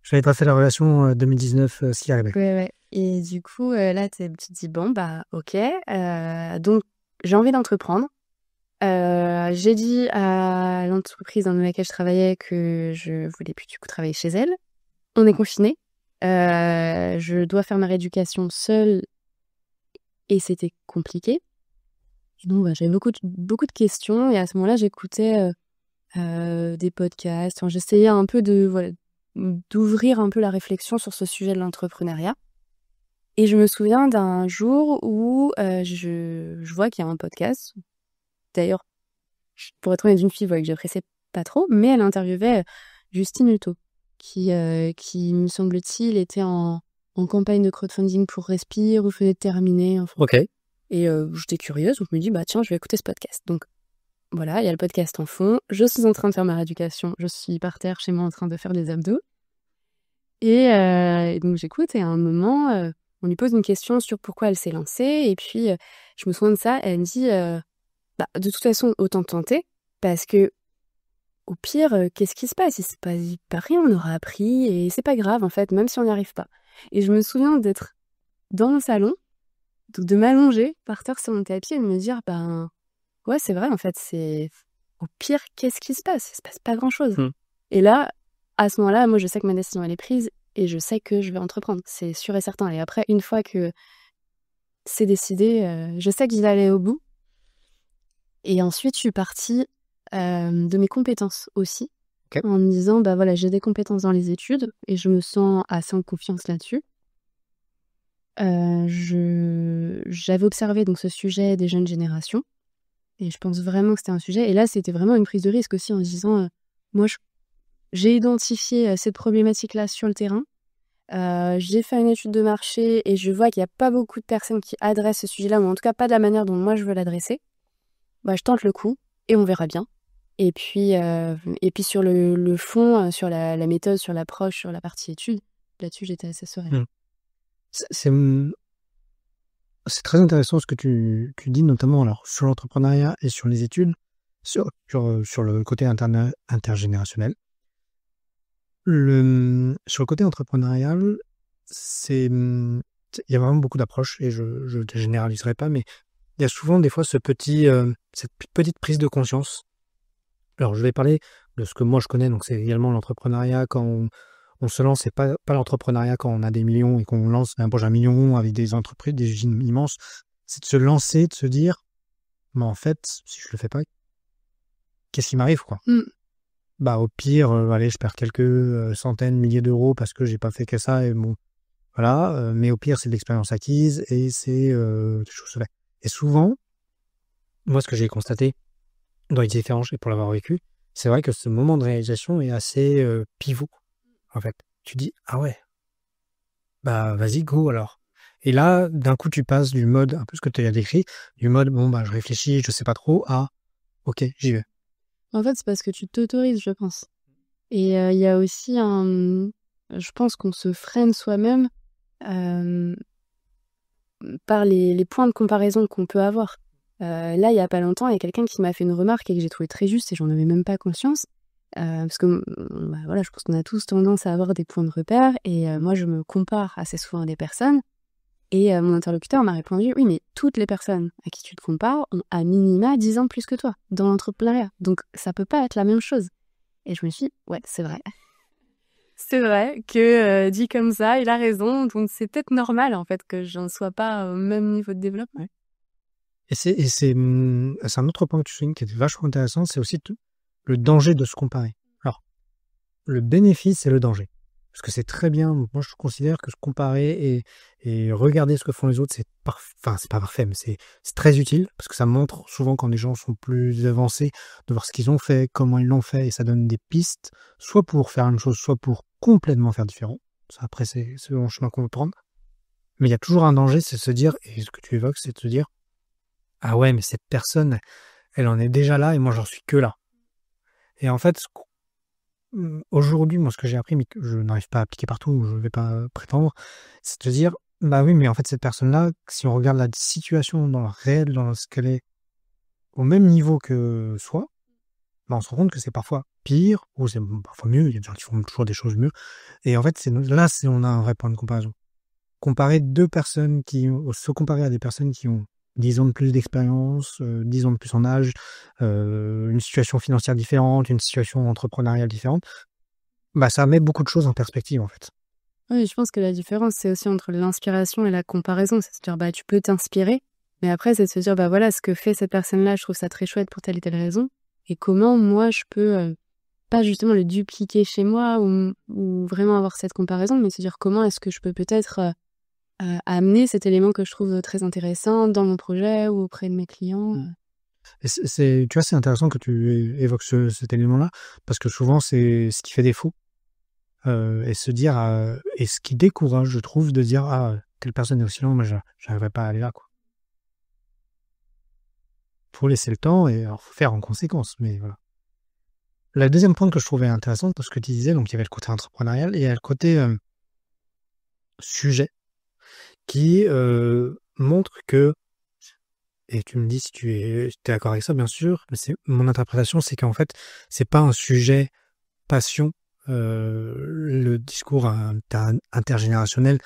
j'avais tracé la relation 2019 ce qui arrivait. Ouais. Et du coup, là, tu te dis: «Bon, bah, OK, donc j'ai envie d'entreprendre». J'ai dit à l'entreprise dans laquelle je travaillais que je voulais plus, du coup, travailler chez elle. On est confinés. Je dois faire ma rééducation seule et c'était compliqué. Donc, bah, j'avais beaucoup de questions et à ce moment-là, j'écoutais, des podcasts. Enfin, j'essayais un peu d'ouvrir un peu la réflexion sur ce sujet de l'entrepreneuriat. Et je me souviens d'un jour où, je vois qu'il y a un podcast. D'ailleurs, pour être honnête, d'une fille, que j'appréciais pas trop, mais elle interviewait, Justine Hutto, qui, me semble-t-il, était en campagne de crowdfunding pour Respire ou venait de terminer, enfin. Ok. Et j'étais curieuse, donc je me dis: «Bah, tiens, je vais écouter ce podcast». Donc voilà, il y a le podcast en fond. Je suis en train de faire ma rééducation. Je suis par terre chez moi en train de faire des abdos. Et donc j'écoute et à un moment, on lui pose une question sur pourquoi elle s'est lancée et puis, je me souviens de ça, elle me dit, «Bah, de toute façon, autant tenter parce que au pire, qu'est-ce qui se passe? Il se passe pas rien, on aura appris et c'est pas grave en fait, même si on n'y arrive pas». Et je me souviens d'être dans mon salon, donc de m'allonger par terre sur mon tapis et de me dire: «Ben, ouais, c'est vrai en fait, c'est au pire, qu'est-ce qui se passe? Il se passe pas grand-chose». Mmh. Et là, à ce moment-là, moi, je sais que ma décision, elle est prise et je sais que je vais entreprendre. C'est sûr et certain. Et après, une fois que c'est décidé, je sais que j'y vais aller au bout. Et ensuite, je suis partie, de mes compétences aussi, Ok. en me disant: «Bah, voilà, j'ai des compétences dans les études et je me sens assez en confiance là-dessus». J'avais observé donc ce sujet des jeunes générations et je pense vraiment que c'était un sujet et là, c'était vraiment une prise de risque aussi en se disant, moi, j'ai identifié, cette problématique-là sur le terrain. J'ai fait une étude de marché et je vois qu'il y a pas beaucoup de personnes qui adressent ce sujet-là, ou en tout cas pas de la manière dont moi je veux l'adresser. Bah, je tente le coup et on verra bien. Et puis sur le fond, sur la méthode, sur l'approche, sur la partie étude, là-dessus j'étais assez sereine. Mmh. C'est très intéressant ce que tu dis, notamment alors sur l'entrepreneuriat et sur les études, sur le côté intergénérationnel. Sur le côté entrepreneurial, c'est, il y a vraiment beaucoup d'approches et je ne généraliserai pas, mais il y a souvent des fois cette petite prise de conscience. Alors je vais parler de ce que moi je connais, donc c'est également l'entrepreneuriat quand on se lance, c'est pas l'entrepreneuriat quand on a des millions et qu'on lance un projet à 1 000 000 avec des entreprises, des usines immenses. C'est de se lancer, de se dire: «Mais en fait, si je le fais pas, qu'est-ce qui m'arrive, quoi?» Mmh. Bah, au pire, allez, je perds quelques, centaines, milliers d'euros parce que j'ai pas fait que ça et bon, voilà, mais au pire, c'est de l'expérience acquise et c'est, des choses se fait. Et souvent, moi, ce que j'ai constaté dans les différents et pour l'avoir vécu, c'est vrai que ce moment de réalisation est assez, pivot, en fait. Tu dis: «Ah ouais, bah, vas-y, go alors». Et là, d'un coup, tu passes du mode, un peu ce que tu as décrit, du mode: «Bon, bah, je réfléchis, je sais pas trop», à: «OK, j'y vais». En fait, c'est parce que tu t'autorises, je pense. Et il y a aussi je pense qu'on se freine soi-même, hem, par les points de comparaison qu'on peut avoir. Là, il y a pas longtemps, il y a quelqu'un qui m'a fait une remarque et que j'ai trouvée très juste et j'en avais même pas conscience. Parce que, bah, voilà, je pense qu'on a tous tendance à avoir des points de repère et moi, je me compare assez souvent à des personnes et mon interlocuteur m'a répondu: «Oui, mais toutes les personnes à qui tu te compares ont à minima 10 ans de plus que toi dans l'entrepreneuriat, donc ça peut pas être la même chose». Et je me suis dit: «Ouais, c'est vrai». C'est vrai que, dit comme ça, il a raison, donc c'est peut-être normal, en fait, que je ne sois pas au même niveau de développement. C'est un autre point que tu soulignes qui est vachement intéressant, c'est aussi le danger de se comparer. Alors, le bénéfice et le danger. Parce que c'est très bien, moi je considère que se comparer et regarder ce que font les autres, enfin, c'est pas parfait, mais c'est très utile, parce que ça montre souvent quand les gens sont plus avancés, de voir ce qu'ils ont fait, comment ils l'ont fait, et ça donne des pistes, soit pour faire une chose, soit pour complètement faire différent. Ça, après, c'est selon le chemin qu'on veut prendre. Mais il y a toujours un danger, c'est de se dire, et ce que tu évoques, c'est de se dire: «Ah ouais, mais cette personne, elle en est déjà là et moi j'en suis que là». Et en fait, aujourd'hui, moi, ce que j'ai appris, mais que je n'arrive pas à appliquer partout, je ne vais pas prétendre, c'est de se dire: «Bah oui, mais en fait, cette personne-là, si on regarde la situation dans le réel, dans ce qu'elle est au même niveau que soi, bah, on se rend compte que c'est parfois pire ou c'est parfois mieux». Il y a des gens qui font toujours des choses mieux et en fait, c'est on a un vrai point de comparaison. comparer deux personnes se comparer à des personnes qui ont 10 ans de plus d'expérience, 10 ans de plus en âge, une situation financière différente, une situation entrepreneuriale différente, bah, ça met beaucoup de choses en perspective, en fait. Oui, je pense que la différence, c'est aussi entre l'inspiration et la comparaison. C'est de se dire, bah, tu peux t'inspirer, mais après, c'est de se dire, bah voilà, ce que fait cette personne-là, je trouve ça très chouette pour telle et telle raison. Et comment moi, je peux pas justement le dupliquer chez moi ou vraiment avoir cette comparaison, mais se dire comment est-ce que je peux peut-être amener cet élément que je trouve très intéressant dans mon projet ou auprès de mes clients. Et tu vois, c'est intéressant que tu évoques cet élément-là, parce que souvent, c'est ce qui fait défaut. Et se dire, et ce qui décourage, je trouve, de dire, ah, telle personne est aussi longue, moi, j'arriverai pas à aller là, quoi. Faut laisser le temps et alors, faut faire en conséquence, mais voilà. La deuxième point que je trouvais intéressante, parce que tu disais, donc il y avait le côté entrepreneurial et il y a le côté sujet qui montre que, et tu me dis si tu es d'accord avec ça, bien sûr, mais mon interprétation, c'est qu'en fait, c'est pas un sujet passion, le discours intergénérationnel,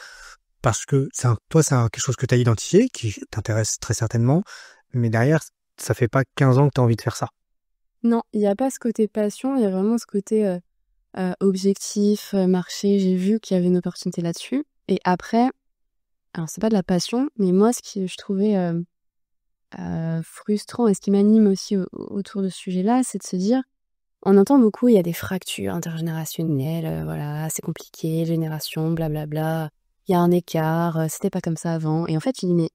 parce que toi, c'est quelque chose que tu as identifié, qui t'intéresse très certainement, mais derrière, ça fait pas 15 ans que tu as envie de faire ça. Non, il n'y a pas ce côté passion, il y a vraiment ce côté objectif, marché. J'ai vu qu'il y avait une opportunité là-dessus. Et après, alors c'est pas de la passion, mais moi, ce que je trouvais frustrant et ce qui m'anime aussi autour de ce sujet-là, c'est de se dire, on entend beaucoup, il y a des fractures intergénérationnelles, voilà, c'est compliqué, génération, blablabla, il y a un écart, c'était pas comme ça avant. Et en fait, je dis, mais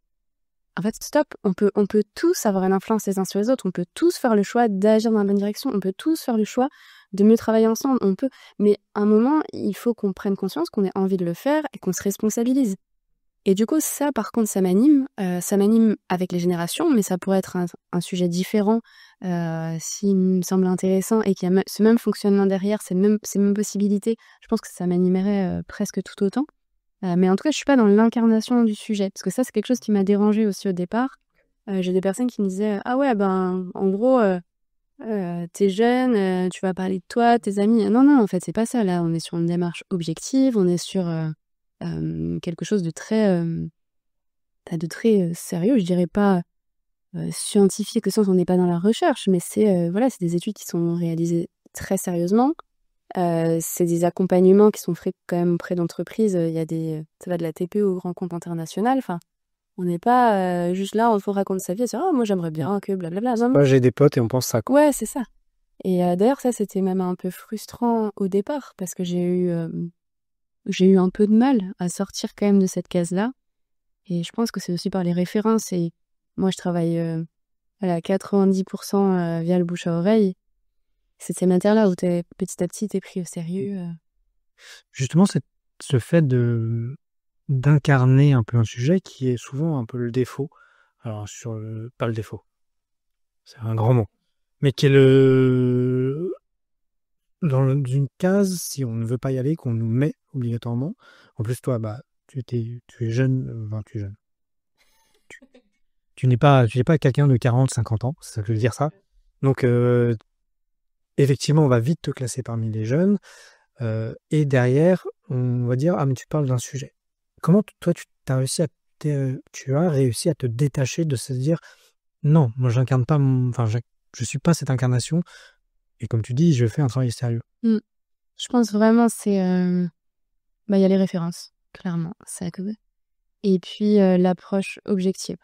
en fait, stop, on peut tous avoir une influence les uns sur les autres, on peut tous faire le choix d'agir dans la bonne direction, on peut tous faire le choix de mieux travailler ensemble, mais à un moment, il faut qu'on prenne conscience qu'on ait envie de le faire et qu'on se responsabilise. Et du coup, ça, par contre, ça m'anime avec les générations, mais ça pourrait être un sujet différent s'il me semble intéressant et qu'il y a ce même fonctionnement derrière, ces mêmes possibilités. Je pense que ça m'animerait presque tout autant. Mais en tout cas, je suis pas dans l'incarnation du sujet, parce que ça, c'est quelque chose qui m'a dérangée aussi au départ. J'ai des personnes qui me disaient « Ah ouais, ben, en gros, t'es jeune, tu vas parler de toi, tes amis. » Non, non, en fait, c'est pas ça. Là, on est sur une démarche objective, on est sur quelque chose de très sérieux. Je dirais pas scientifique, au sens où on n'est pas dans la recherche, mais c'est des études qui sont réalisées très sérieusement. C'est des accompagnements qui sont faits quand même auprès d'entreprises. Il y a ça va de la TPE au grand compte international. Enfin, on n'est pas juste là, on se raconte sa vie et se dire, ah, moi j'aimerais bien que blablabla. Non, non. J'ai des potes et on pense ça, quoi. Ouais, c'est ça. Et d'ailleurs, ça, c'était même un peu frustrant au départ parce que j'ai eu un peu de mal à sortir quand même de cette case-là. Et je pense que c'est aussi par les références. Et moi, je travaille à 90% via le bouche à oreille. C'est ces matières-là où petit à petit, t'es pris au sérieux. Justement, ce fait d'incarner un peu un sujet qui est souvent un peu le défaut. Alors, pas le défaut, c'est un grand mot, mais qui est dans une case, si on ne veut pas y aller, qu'on nous met obligatoirement. En plus, toi, bah, tu es jeune, enfin, tu es jeune. Tu n'es pas quelqu'un de 40, 50 ans, c'est ça que je veux dire ça. Donc, effectivement, on va vite te classer parmi les jeunes. Et derrière, on va dire, ah, mais tu parles d'un sujet. Comment toi, tu as réussi à te détacher de se dire, non, moi, j'incarne pas je suis pas cette incarnation. Et comme tu dis, je fais un travail sérieux. Je pense vraiment c'est il y a les références, clairement, ça que. Et puis l'approche objective.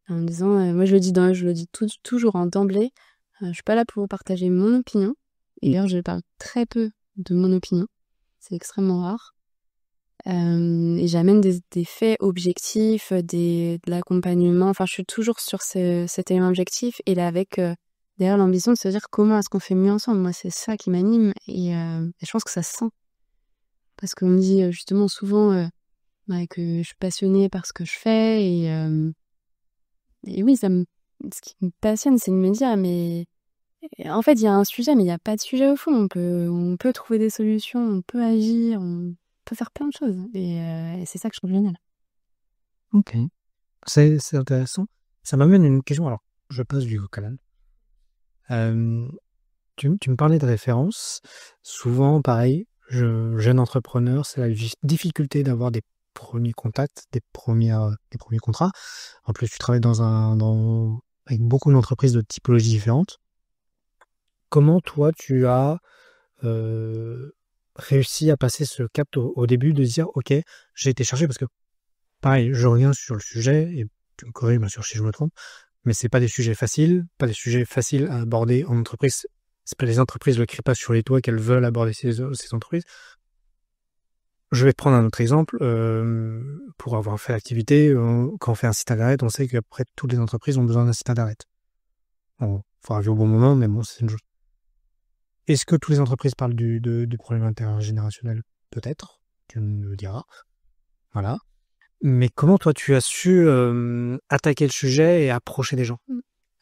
En disant, moi je le dis toujours d'emblée, je suis pas là pour partager mon opinion. Et d'ailleurs, je parle très peu de mon opinion. C'est extrêmement rare. Et j'amène des faits objectifs, de l'accompagnement. Enfin, je suis toujours sur cet élément objectif. Et là, avec derrière l'ambition de se dire comment est-ce qu'on fait mieux ensemble. Moi, c'est ça qui m'anime. Et je pense que ça se sent. Parce qu'on me dit justement souvent que je suis passionnée par ce que je fais. Et oui, ce qui me passionne, c'est de me dire, mais en fait, il y a un sujet, mais il n'y a pas de sujet au fond. On peut trouver des solutions, on peut agir, on peut faire plein de choses. Et c'est ça que je trouve génial. Ok. C'est intéressant. Ça m'amène à une question. Alors, je passe du coq à l'âne. Tu me parlais de références. Souvent, pareil, jeune entrepreneur, c'est la difficulté d'avoir des premiers contacts, des premiers contrats. En plus, tu travailles avec beaucoup d'entreprises de typologies différentes. Comment toi, tu as réussi à passer ce cap au début de se dire, OK, j'ai été chercher parce que, pareil, je reviens sur le sujet et tu me corriges bien sûr si je me trompe, mais c'est pas des sujets faciles, à aborder en entreprise. C'est pas les entreprises ne le crient pas sur les toits qu'elles veulent aborder ces entreprises. Je vais te prendre un autre exemple. Pour avoir fait l'activité, quand on fait un site internet, on sait qu'après toutes les entreprises ont besoin d'un site internet. Bon, faut arriver au bon moment, mais bon, c'est une chose. Est-ce que toutes les entreprises parlent du problème intergénérationnel? Peut-être, tu me le diras. Voilà. Mais comment toi tu as su attaquer le sujet et approcher des gens?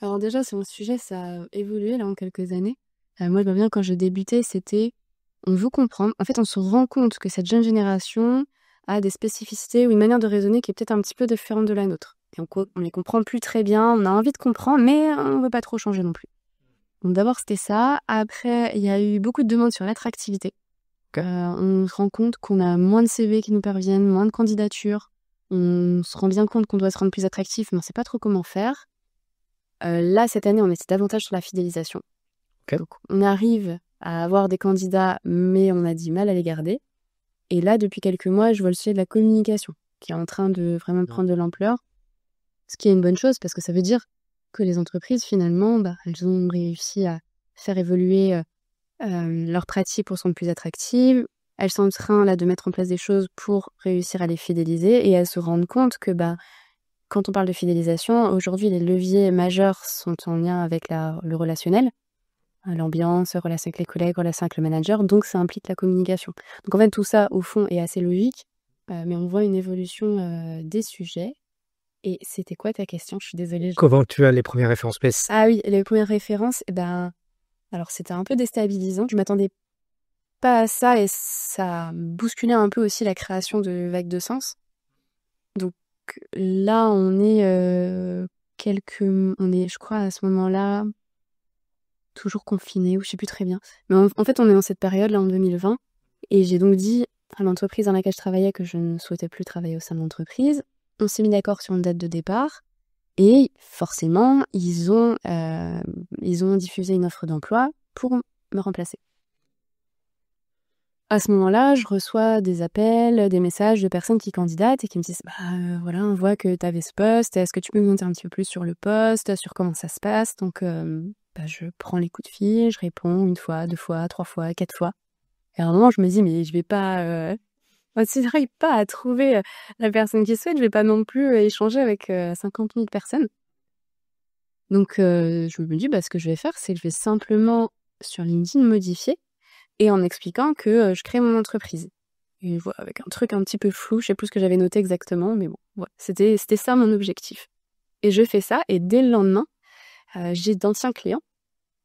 Alors déjà, sur le sujet, ça a évolué là en quelques années. Moi, je me souviens quand je débutais, c'était on veut comprendre. En fait, on se rend compte que cette jeune génération a des spécificités ou une manière de raisonner qui est peut-être un petit peu différente de la nôtre. Et on les comprend plus très bien, on a envie de comprendre, mais on veut pas trop changer non plus. Donc d'abord, c'était ça. Après, il y a eu beaucoup de demandes sur l'attractivité. On se rend compte qu'on a moins de CV qui nous parviennent, moins de candidatures. On se rend bien compte qu'on doit se rendre plus attractif, mais on ne sait pas trop comment faire. Là, cette année, on était davantage sur la fidélisation. Okay. Donc, on arrive à avoir des candidats, mais on a du mal à les garder. Et là, depuis quelques mois, je vois le sujet de la communication qui est en train de vraiment prendre de l'ampleur. Ce qui est une bonne chose, parce que ça veut dire que les entreprises, finalement, elles ont réussi à faire évoluer leurs pratiques pour se rendre plus attractives. Elles sont en train là, de mettre en place des choses pour réussir à les fidéliser et elles se rendent compte que quand on parle de fidélisation, aujourd'hui, les leviers majeurs sont en lien avec le relationnel, l'ambiance, relation avec les collègues, relation avec le manager, donc ça implique la communication. Donc en fait, tout ça, au fond, est assez logique, mais on voit une évolution des sujets. Et c'était quoi ta question? Je suis désolée. Comment tu as les premières références? Ah oui, les premières références, alors c'était un peu déstabilisant. Je m'attendais pas à ça et ça bousculait un peu aussi la création de Vagues de Sens. Donc là, on est je crois à ce moment-là, toujours confinés, ou je sais plus très bien. Mais en fait, on est dans cette période là en 2020 et j'ai donc dit à l'entreprise dans laquelle je travaillais que je ne souhaitais plus travailler au sein de l'entreprise. On s'est mis d'accord sur une date de départ. Et forcément, ils ont diffusé une offre d'emploi pour me remplacer. À ce moment-là, je reçois des appels, des messages de personnes qui candidatent et qui me disent voilà, on voit que tu avais ce poste, est-ce que tu peux nous monter un petit peu plus sur le poste, sur comment ça se passe? Donc, je prends les coups de fil, je réponds 1 fois, 2 fois, 3 fois, 4 fois. Et à un moment, je me dis mais je vais pas... si j'arrive pas à trouver la personne qui souhaite, je vais pas non plus échanger avec 50 000 personnes. Donc, je me dis, ce que je vais faire, c'est que je vais simplement, sur LinkedIn, modifier et en expliquant que je crée mon entreprise. Et voilà, avec un truc un petit peu flou, je sais plus ce que j'avais noté exactement, mais bon, voilà, c'était ça mon objectif. Et je fais ça, et dès le lendemain, j'ai d'anciens clients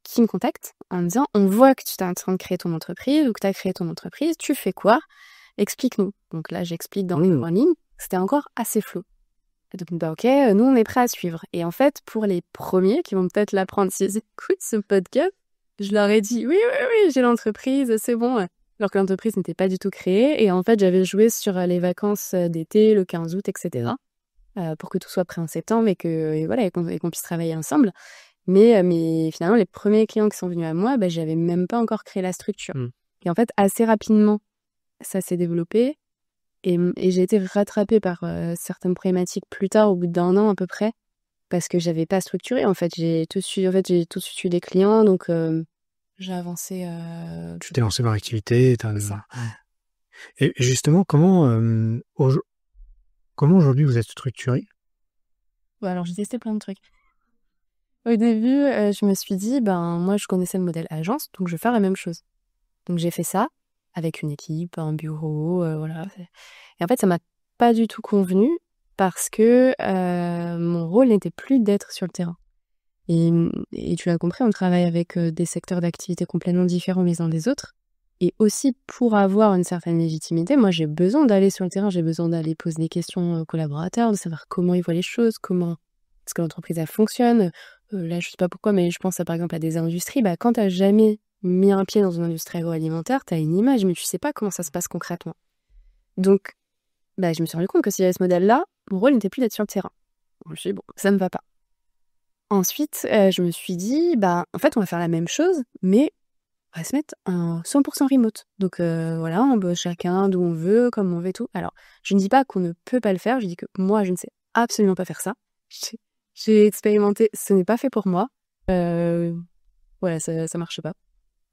qui me contactent en me disant, on voit que tu es en train de créer ton entreprise, ou que tu as créé ton entreprise, tu fais quoi? Explique-nous. Donc là, j'explique dans en ligne, c'était encore assez flou. Donc, ok, nous, on est prêts à suivre. Et en fait, pour les premiers qui vont peut-être l'apprendre s'ils écoutent ce podcast, je leur ai dit, oui, j'ai l'entreprise, c'est bon. Alors que l'entreprise n'était pas du tout créée. Et en fait, j'avais joué sur les vacances d'été, le 15 août, etc. Pour que tout soit prêt en septembre et qu'on puisse travailler ensemble. Mais finalement, les premiers clients qui sont venus à moi, j'avais même pas encore créé la structure. Et en fait, assez rapidement, ça s'est développé. Et j'ai été rattrapée par certaines problématiques plus tard, au bout d'1 an à peu près, parce que j'avais pas structuré. En fait, j'ai tout de suite eu des clients, donc j'ai avancé. Tu t'es lancé dans l'activité. C'est ça. Et justement, comment aujourd'hui vous êtes structuré? Alors j'ai testé plein de trucs. Au début, je me suis dit, moi je connaissais le modèle agence, donc je vais faire la même chose. Donc j'ai fait ça avec une équipe, un bureau, voilà. Et en fait, ça m'a pas du tout convenu parce que mon rôle n'était plus d'être sur le terrain. Et tu l'as compris, on travaille avec des secteurs d'activité complètement différents les uns des autres. Et aussi, pour avoir une certaine légitimité, moi, j'ai besoin d'aller sur le terrain, j'ai besoin d'aller poser des questions aux collaborateurs, de savoir comment ils voient les choses, comment est-ce que l'entreprise, elle fonctionne. Là, je sais pas pourquoi, mais je pense par exemple à des industries. Quand t'as jamais mis un pied dans une industrie agroalimentaire, t'as une image, mais tu sais pas comment ça se passe concrètement. Donc, je me suis rendu compte que s'il y avait ce modèle-là, mon rôle n'était plus d'être sur le terrain. Je me suis dit, bon, ça me va pas. Ensuite, je me suis dit, en fait, on va faire la même chose, mais on va se mettre en 100% remote. Donc voilà, on bosse chacun d'où on veut, comme on veut et tout. Alors, je ne dis pas qu'on ne peut pas le faire, je dis que moi, je ne sais absolument pas faire ça. J'ai expérimenté, ce n'est pas fait pour moi. Voilà, ça marche pas.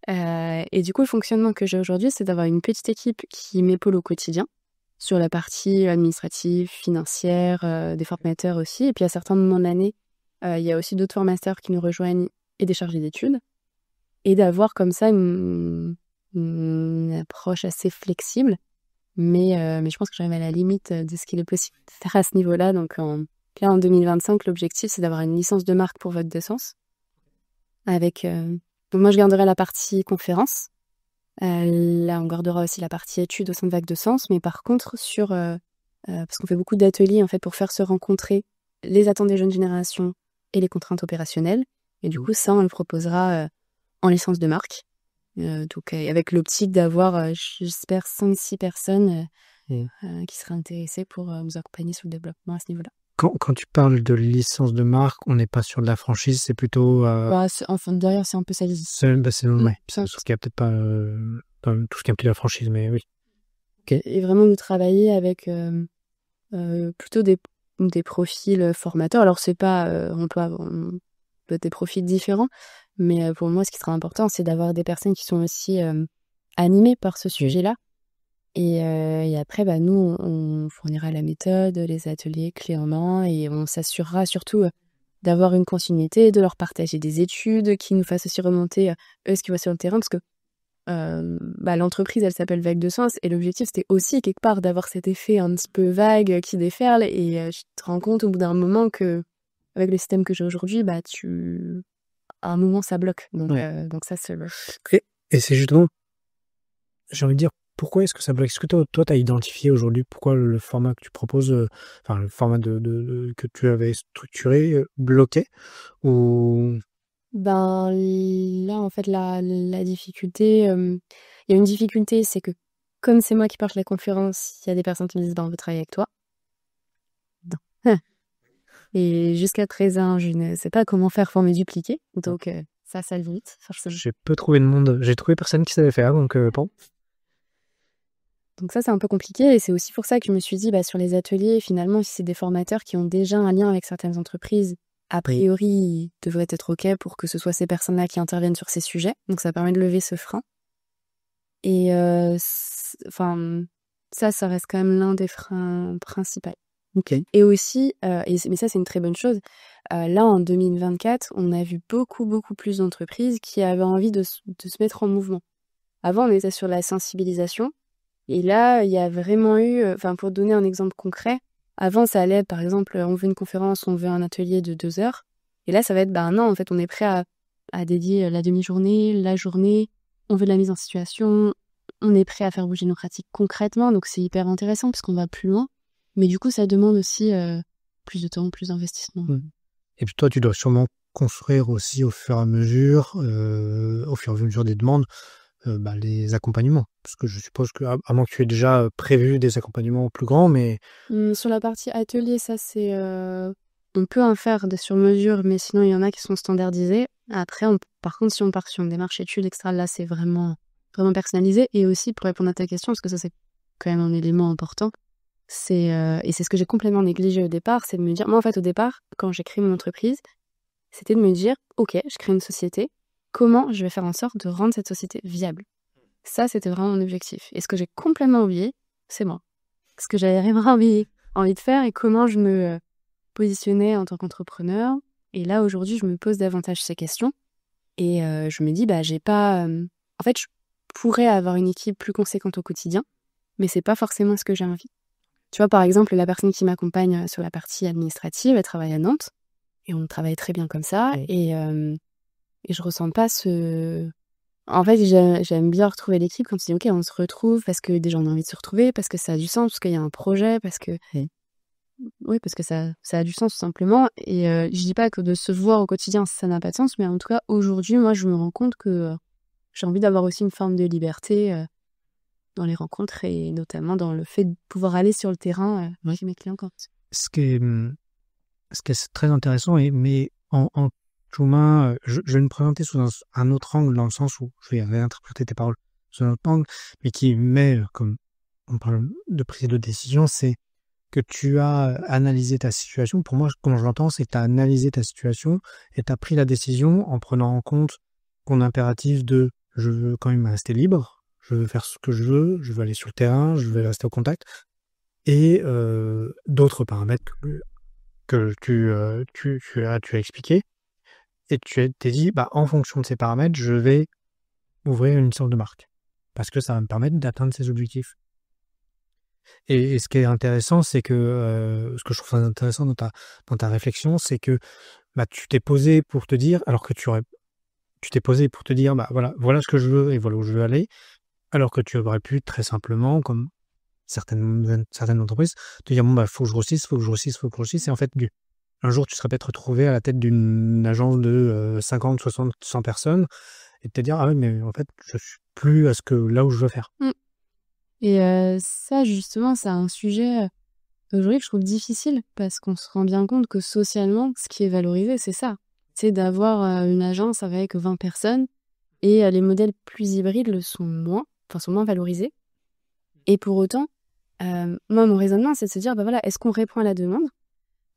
Et du coup, le fonctionnement que j'ai aujourd'hui, c'est d'avoir une petite équipe qui m'épaule au quotidien, sur la partie administrative, financière, des formateurs aussi. Et puis à certains moments de l'année, il y a aussi d'autres formateurs qui nous rejoignent et des chargés d'études. Et d'avoir comme ça une approche assez flexible. Mais je pense que j'arrive à la limite de ce qu'il est possible de faire à ce niveau-là. Donc là, en 2025, l'objectif, c'est d'avoir une licence de marque pour Vogue de Sens. Donc moi, je garderai la partie conférence. Là, on gardera aussi la partie études au sein de Vague de Sens. Mais par contre, parce qu'on fait beaucoup d'ateliers en fait, pour faire se rencontrer les attentes des jeunes générations et les contraintes opérationnelles. Et du coup, ça, on le proposera en licence de marque. Donc avec l'optique d'avoir, j'espère, 5-6 personnes qui seraient intéressées pour nous accompagner sur le développement à ce niveau-là. Quand tu parles de licence de marque, on n'est pas sur de la franchise, c'est plutôt... Enfin, derrière, c'est un peu ça. Ouais, parce qu'il n'y a peut-être pas tout ce qui implique la franchise, mais oui. Okay. Et vraiment de travailler avec plutôt des profils formateurs. Alors, c'est pas... on peut avoir des profils différents, mais pour moi, ce qui sera important, c'est d'avoir des personnes qui sont aussi animées par ce sujet-là. Et après, nous, on fournira la méthode, les ateliers clés en main, et on s'assurera surtout d'avoir une continuité, de leur partager des études, qui nous fassent aussi remonter eux ce qu'ils voient sur le terrain, parce que l'entreprise, elle s'appelle Vague de Sens, et l'objectif, c'était aussi quelque part d'avoir cet effet un petit peu vague qui déferle, et je te rends compte au bout d'un moment que, avec le système que j'ai aujourd'hui, à un moment, ça bloque. Donc ça, c'est... Et c'est justement, j'ai envie de dire, pourquoi est-ce que ça bloque? Est-ce que toi, tu as identifié aujourd'hui pourquoi le format que tu proposes, le format que tu avais structuré, bloquait ou... Là, en fait, la difficulté, il y a une difficulté, c'est que comme c'est moi qui porte la conférence, il y a des personnes qui me disent, on veut travailler avec toi. Non. Et jusqu'à présent, je ne sais pas comment faire pour me dupliquer. Donc, ça limite, forcément. J'ai peu trouvé de monde. J'ai trouvé personne qui savait faire, donc bon. Donc ça, c'est un peu compliqué, et c'est aussi pour ça que je me suis dit, sur les ateliers, finalement, si c'est des formateurs qui ont déjà un lien avec certaines entreprises, a priori, ils devraient être OK pour que ce soit ces personnes-là qui interviennent sur ces sujets. Donc ça permet de lever ce frein. Et ça reste quand même l'un des freins principaux. Okay. Et aussi, mais ça, c'est une très bonne chose, là, en 2024, on a vu beaucoup, beaucoup plus d'entreprises qui avaient envie de se mettre en mouvement. Avant, on était sur la sensibilisation. Et là, il y a vraiment eu, pour donner un exemple concret, avant, ça allait être, par exemple, on veut une conférence, on veut un atelier de 2 heures. Et là, ça va être, non, en fait, on est prêt à dédier la demi-journée, la journée, on veut de la mise en situation, on est prêt à faire bouger nos pratiques concrètement. Donc, c'est hyper intéressant parce qu'on va plus loin. Mais du coup, ça demande aussi plus de temps, plus d'investissement. Et puis toi, tu dois sûrement construire aussi au fur et à mesure des demandes, les accompagnements. Parce que je suppose que, à moins que tu aies déjà prévu des accompagnements plus grands, mais... Sur la partie atelier, ça c'est... on peut en faire des sur-mesure, mais sinon il y en a qui sont standardisés. Après, par contre, si on part sur une démarche étude, etc., là c'est vraiment, vraiment personnalisé. Et aussi, pour répondre à ta question, parce que ça c'est quand même un élément important, et c'est ce que j'ai complètement négligé au départ, c'est de me dire... Moi, en fait, au départ, quand j'ai créé mon entreprise, c'était de me dire, OK, je crée une société, comment je vais faire en sorte de rendre cette société viable? Ça, c'était vraiment mon objectif. Et ce que j'ai complètement oublié, c'est moi. Ce que j'avais vraiment envie de faire et comment je me positionnais en tant qu'entrepreneur. Et là, aujourd'hui, je me pose davantage ces questions. Et je me dis, j'ai pas... En fait, je pourrais avoir une équipe plus conséquente au quotidien, mais c'est pas forcément ce que j'ai envie. Tu vois, par exemple, la personne qui m'accompagne sur la partie administrative, elle travaille à Nantes. Et on travaille très bien comme ça. Et je ressens pas ce... En fait, j'aime bien retrouver l'équipe quand tu dis, OK, on se retrouve parce que des gens ont envie de se retrouver, parce que ça a du sens, parce qu'il y a un projet, parce que... Oui, parce que ça a du sens, tout simplement. Et je dis pas que de se voir au quotidien, ça n'a pas de sens, mais en tout cas, aujourd'hui, moi, je me rends compte que j'ai envie d'avoir aussi une forme de liberté dans les rencontres et notamment dans le fait de pouvoir aller sur le terrain Oui. chez mes clients quand. Ce qui est très intéressant, mais en tout main, je vais me présenter sous un autre angle, dans le sens où je vais réinterpréter tes paroles sous un autre angle, mais qui met, comme on parle de prise de décision, c'est que tu as analysé ta situation. Pour moi, comment je l'entends, c'est que tu as analysé ta situation et tu as pris la décision en prenant en compte ton impératif de je veux quand même rester libre, je veux faire ce que je veux aller sur le terrain, je veux rester au contact, et d'autres paramètres que tu as expliqué, et tu t'es dit, en fonction de ces paramètres, je vais ouvrir une sorte de marque, parce que ça va me permettre d'atteindre ces objectifs. Et ce qui est intéressant, c'est que ce que je trouve intéressant dans ta réflexion, c'est que tu t'es posé pour te dire, alors que tu t'es posé pour te dire, voilà ce que je veux et voilà où je veux aller, alors que tu aurais pu très simplement, comme certaines entreprises, te dire, faut que je grossisse, faut que je grossisse, faut que je grossisse, et en fait, un jour, tu serais peut-être retrouvé à la tête d'une agence de 50, 60, 100 personnes, et te dire, ah oui, mais en fait, je suis plus là où je veux faire. Et ça, justement, c'est un sujet aujourd'hui que je trouve difficile parce qu'on se rend bien compte que socialement, ce qui est valorisé, c'est ça. C'est d'avoir une agence avec 20 personnes et les modèles plus hybrides le sont moins valorisés. Et pour autant, moi, mon raisonnement, c'est de se dire, voilà, est-ce qu'on répond à la demande?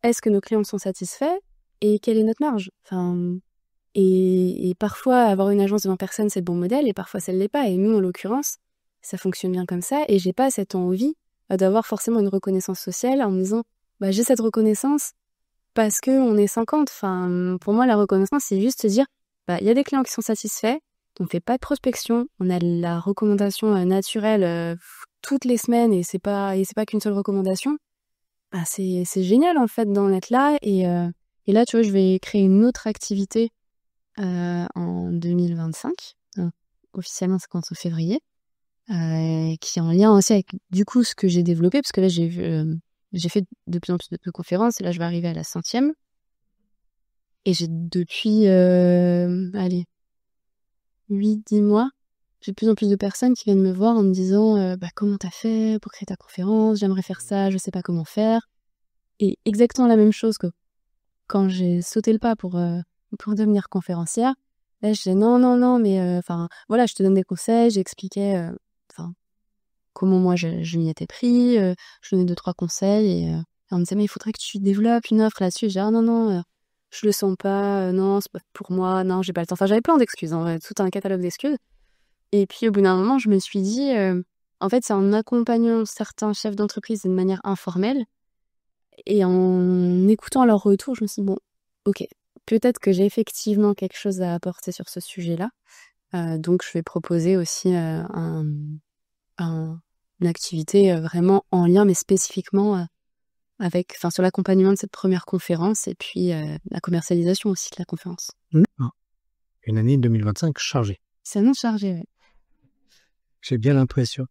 Est-ce que nos clients sont satisfaits? Et quelle est notre marge? Et parfois, avoir une agence de 20 personnes, c'est le bon modèle, et parfois, ça ne l'est pas. Et nous, en l'occurrence, ça fonctionne bien comme ça. Et j'ai pas cette envie d'avoir forcément une reconnaissance sociale en me disant, j'ai cette reconnaissance parce qu'on est 50. Pour moi, la reconnaissance, c'est juste se dire, il y a des clients qui sont satisfaits, on ne fait pas de prospection, on a la recommandation naturelle toutes les semaines, et c'est pas qu'une seule recommandation. C'est génial, en fait, d'en être là. Et là, tu vois, je vais créer une autre activité en 2025. Donc, officiellement, c'est quand, au février. Qui est en lien aussi avec, du coup, ce que j'ai développé. Parce que là, j'ai fait de plus en plus de conférences. Et là, je vais arriver à la 100e. Et j'ai depuis, 8-10 mois, j'ai de plus en plus de personnes qui viennent me voir en me disant comment t'as fait pour créer ta conférence? J'aimerais faire ça, je sais pas comment faire. Et exactement la même chose que quand j'ai sauté le pas pour devenir conférencière. Là, je disais non, mais voilà, je te donne des conseils, j'expliquais comment moi je m'y étais pris, je donnais 2-3 conseils, et on me disait, mais il faudrait que tu développes une offre là-dessus. Je disais, non, je le sens pas, non, c'est pas pour moi, non, j'ai pas le temps. J'avais plein d'excuses, tout un catalogue d'excuses. Et puis au bout d'un moment, je me suis dit, en fait, c'est en accompagnant certains chefs d'entreprise d'une manière informelle et en écoutant leurs retours, je me suis dit, bon, ok, peut-être que j'ai effectivement quelque chose à apporter sur ce sujet-là. Donc je vais proposer aussi une activité vraiment en lien, mais spécifiquement sur l'accompagnement de cette première conférence, et puis la commercialisation aussi de la conférence. Une année 2025 chargée. C'est non chargé, oui. J'ai bien l'impression.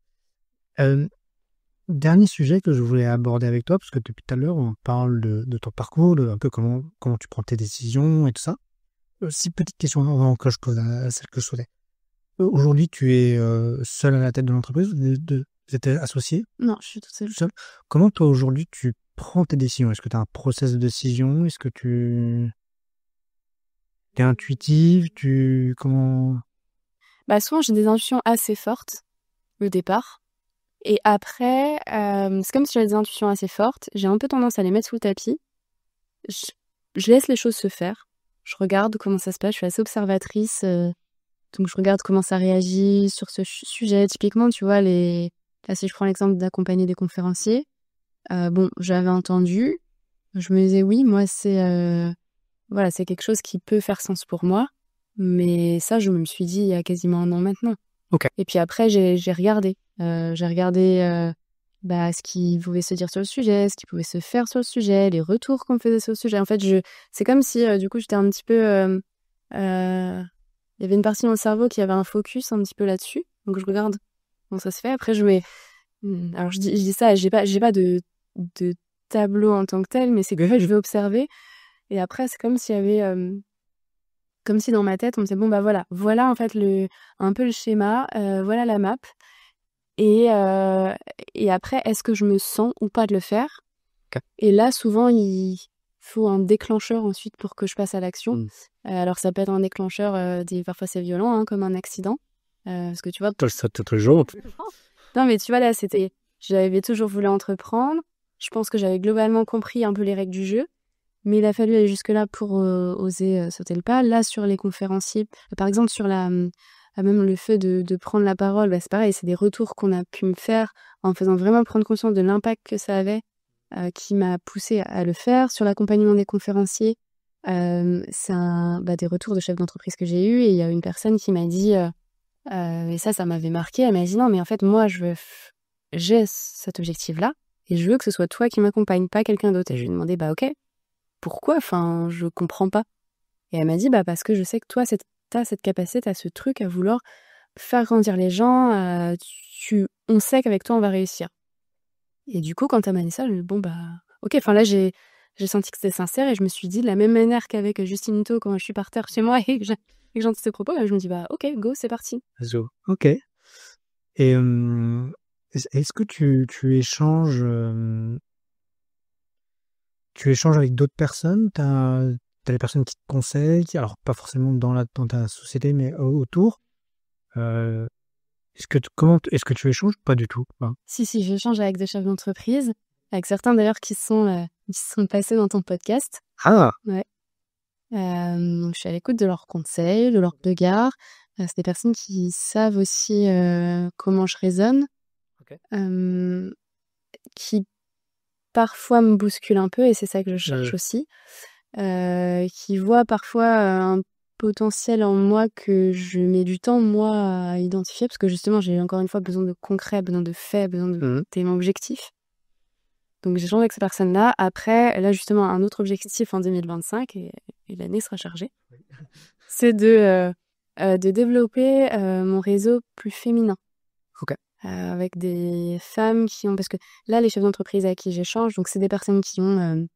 Dernier sujet que je voulais aborder avec toi, parce que depuis tout à l'heure, on parle de ton parcours, de un peu comment tu prends tes décisions et tout ça. 6 petites questions avant que je pose celle que je souhaitais. Aujourd'hui, tu es seul à la tête de l'entreprise, vous êtes associé? Non, je suis toute seule. Comment toi, aujourd'hui, tu prends tes décisions? Est-ce que tu as un process de décision? Est-ce que tu es intuitive? Comment? Souvent, j'ai des intuitions assez fortes, au départ. Et après, c'est comme si j'avais des intuitions assez fortes. J'ai un peu tendance à les mettre sous le tapis. Je laisse les choses se faire. Je regarde comment ça se passe. Je suis assez observatrice. Donc, je regarde comment ça réagit sur ce sujet. Typiquement, tu vois, là, si je prends l'exemple d'accompagner des conférenciers, j'avais entendu. Je me disais, oui, moi, c'est quelque chose qui peut faire sens pour moi. Mais ça, je me suis dit il y a quasiment 1 an maintenant. Okay. Et puis après, j'ai regardé. Ce qui pouvait se dire sur le sujet, ce qui pouvait se faire sur le sujet, les retours qu'on me faisait sur le sujet. En fait, c'est comme si, du coup, j'étais un petit peu... il y avait une partie de mon cerveau qui avait un focus un petit peu là-dessus. Donc, je regarde comment ça se fait. Après, alors, je dis ça, j'ai pas de tableau en tant que tel, mais c'est que je vais observer. Et après, c'est comme s'il y avait... comme si dans ma tête, on me disait, voilà en fait un peu le schéma, voilà la map. Et après, est-ce que je me sens ou pas de le faire? Ok. Et là, souvent, il faut un déclencheur ensuite pour que je passe à l'action. Alors, ça peut être un déclencheur, parfois c'est violent, hein, comme un accident. Parce que tu vois... Ça te toujours. Non, mais tu vois, là, j'avais toujours voulu entreprendre. Je pense que j'avais globalement compris un peu les règles du jeu. Mais il a fallu aller jusque-là pour oser sauter le pas. Là, sur les conférenciers, par exemple, sur même le fait de prendre la parole, c'est pareil, c'est des retours qu'on a pu me faire en me faisant vraiment prendre conscience de l'impact que ça avait, qui m'a poussée à le faire. Sur l'accompagnement des conférenciers, c'est des retours de chefs d'entreprise que j'ai eus. Et il y a une personne qui m'a dit, et ça m'avait marqué, elle m'a dit non, mais en fait, moi, j'ai cet objectif-là et je veux que ce soit toi qui m'accompagne, pas quelqu'un d'autre. Et je lui ai demandé, ok. Pourquoi? Enfin, je comprends pas. Et elle m'a dit, parce que je sais que toi, t'as cette capacité, t'as ce truc à vouloir faire grandir les gens, on sait qu'avec toi, on va réussir. Et du coup, quand elle m'a dit ça, je me suis dit, ok. Enfin, là, j'ai senti que c'était sincère et je me suis dit, de la même manière qu'avec Justine Hutto, quand je suis par terre chez moi et que j'entends ses propos, je me dis, ok, go, c'est parti. Ok. Et est-ce que tu échanges... Tu échanges avec d'autres personnes, tu as des personnes qui te conseillent, alors pas forcément dans ta société, mais autour. Est-ce que tu échanges? Pas du tout. Hein. Si, j'échange avec des chefs d'entreprise, avec certains d'ailleurs qui sont passés dans ton podcast. Ah! Ouais. Donc je suis à l'écoute de leurs conseils, de leurs regards. C'est des personnes qui savent aussi comment je raisonne, qui parfois me bousculent un peu, et c'est ça que je cherche aussi. Qui voient parfois un potentiel en moi que je mets du temps, moi, à identifier, parce que justement, j'ai encore une fois besoin de concret, besoin de faits, besoin d'éléments objectifs. Donc j'échange avec ces personnes-là. Après, là, justement, un autre objectif en 2025, et l'année sera chargée, c'est de développer mon réseau plus féminin. Ok. Avec des femmes qui ont... Parce que là, les chefs d'entreprise à qui j'échange, donc c'est des personnes qui ont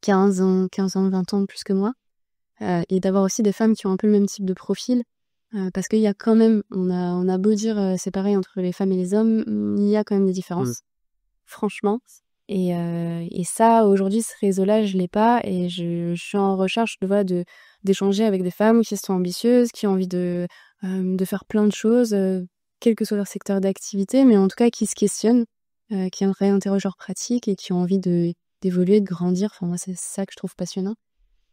15 ans, 20 ans de plus que moi. Et d'avoir aussi des femmes qui ont un peu le même type de profil. Parce qu'il y a quand même... On a beau dire c'est pareil entre les femmes et les hommes, il y a quand même des différences. Franchement. Et ça, aujourd'hui, ce réseau-là, je l'ai pas. Et je suis en recherche d'échanger avec des femmes qui sont ambitieuses, qui ont envie de faire plein de choses, quel que soit leur secteur d'activité, mais en tout cas qui se questionnent, qui réinterrogent leurs pratiques et qui ont envie d'évoluer, de grandir. Enfin, moi, c'est ça que je trouve passionnant.